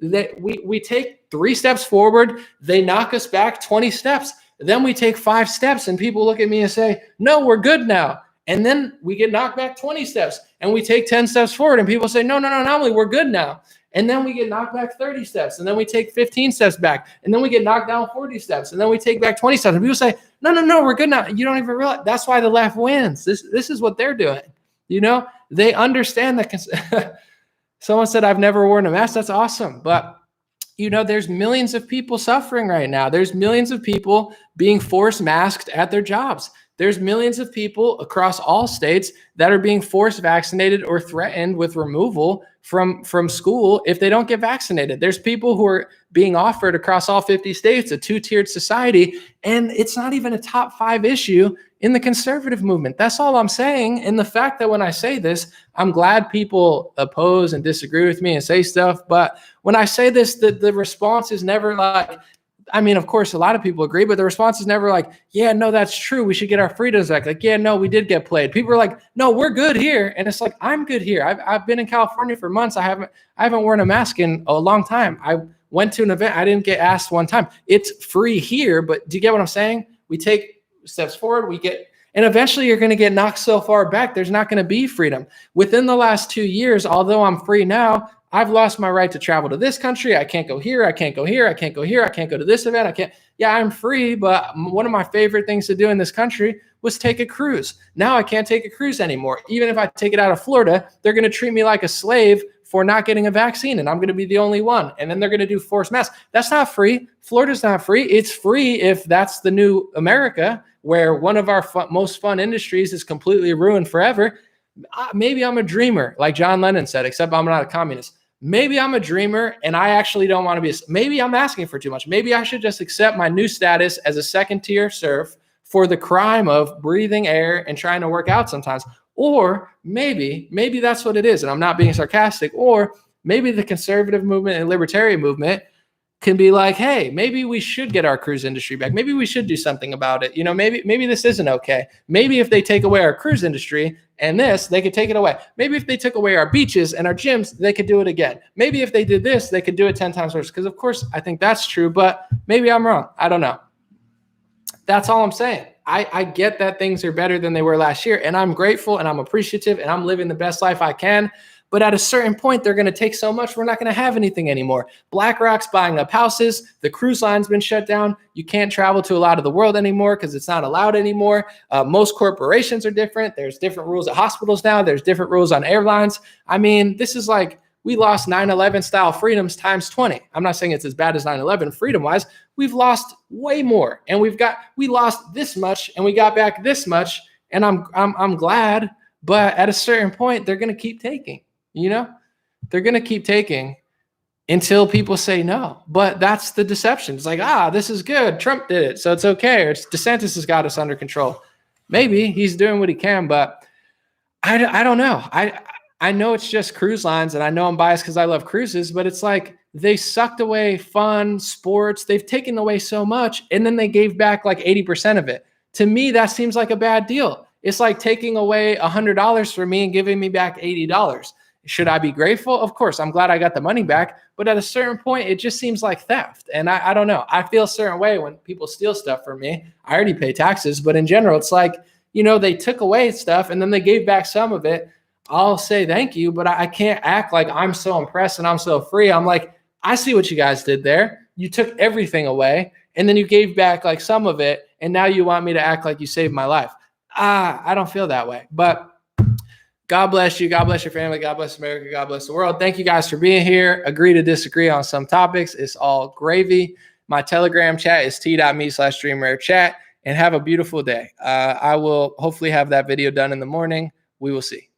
we take 3 steps forward, they knock us back 20 steps. Then we take 5 steps and people look at me and say, no, we're good now. And then we get knocked back 20 steps and we take 10 steps forward and people say, no, Emily, we're good now. And then we get knocked back 30 steps and then we take 15 steps back and then we get knocked down 40 steps and then we take back 20 steps. And people say, no, we're good now. You don't even realize. That's why the left wins. This is what they're doing. You know, they understand that. Someone said, I've never worn a mask. That's awesome. But, you know, there's millions of people suffering right now. There's millions of people being forced masked at their jobs. There's millions of people across all states that are being forced vaccinated or threatened with removal from school if they don't get vaccinated. There's people who are being offered across all 50 states a 2-tiered society, and it's not even a top 5 issue in the conservative movement. That's all I'm saying. And the fact that when I say this, I'm glad people oppose and disagree with me and say stuff. But when I say this, the response is never like, I mean, of course, a lot of people agree, but the response is never like, yeah, no, that's true. We should get our freedoms back. Like, yeah, no, we did get played. People are like, no, we're good here. And it's like, I'm good here. I've been in California for months. I haven't worn a mask in a long time. I went to an event. I didn't get asked one time. It's free here, but do you get what I'm saying? We take steps forward, and eventually you're going to get knocked so far back, there's not going to be freedom. Within the last 2 years, although I'm free now, I've lost my right to travel to this country. I can't go here. I can't go here. I can't go here. I can't go to this event. Yeah, I'm free, but one of my favorite things to do in this country was take a cruise. Now I can't take a cruise anymore. Even if I take it out of Florida, they're going to treat me like a slave for not getting a vaccine, and I'm going to be the only one. And then they're going to do forced masks. That's not free. Florida's not free. It's free if that's the new America, where one of our most fun industries is completely ruined forever. Maybe I'm a dreamer, like John Lennon said, except I'm not a communist. Maybe I'm a dreamer and I actually don't want to be. Maybe I'm asking for too much. Maybe I should just accept my new status as a second-tier serf for the crime of breathing air and trying to work out sometimes. Or maybe that's what it is. And I'm not being sarcastic. Or maybe the conservative movement and libertarian movement can be like, hey, maybe we should get our cruise industry back. Maybe we should do something about it. You know, maybe this isn't okay. Maybe if they take away our cruise industry and they could take it away. Maybe if they took away our beaches and our gyms, they could do it again. Maybe if they did this, they could do it 10 times worse. Because of course, I think that's true, but maybe I'm wrong. I don't know. That's all I'm saying. I get that things are better than they were last year, and I'm grateful and I'm appreciative and I'm living the best life I can. But at a certain point, they're going to take so much, we're not going to have anything anymore. BlackRock's buying up houses. The cruise line's been shut down. You can't travel to a lot of the world anymore because it's not allowed anymore. Most corporations are different. There's different rules at hospitals now. There's different rules on airlines. I mean, this is like we lost 9/11 style freedoms times 20. I'm not saying it's as bad as 9/11 freedom-wise. We've lost way more, and we lost this much, and we got back this much, and I'm glad. But at a certain point, they're going to keep taking. You know, they're going to keep taking. until people say no. But that's the deception. It's like, this is good. Trump did it, so it's okay. Or it's DeSantis has got us under control. Maybe he's doing what he can, but I don't know. I know it's just cruise lines, and I know I'm biased because I love cruises, but it's like they sucked away fun, sports. They've taken away so much, and then they gave back like 80% of it. To me, that seems like a bad deal. It's like taking away $100 from me and giving me back $80. Should I be grateful? Of course, I'm glad I got the money back. But at a certain point, it just seems like theft. And I don't know. I feel a certain way when people steal stuff from me. I already pay taxes. But in general, it's like, they took away stuff and then they gave back some of it. I'll say thank you, but I can't act like I'm so impressed and I'm so free. I'm like, I see what you guys did there. You took everything away and then you gave back like some of it. And now you want me to act like you saved my life. I don't feel that way. But God bless you. God bless your family. God bless America. God bless the world. Thank you guys for being here. Agree to disagree on some topics. It's all gravy. My Telegram chat is t.me/DreamRareChat. And have a beautiful day. I will hopefully have that video done in the morning. We will see.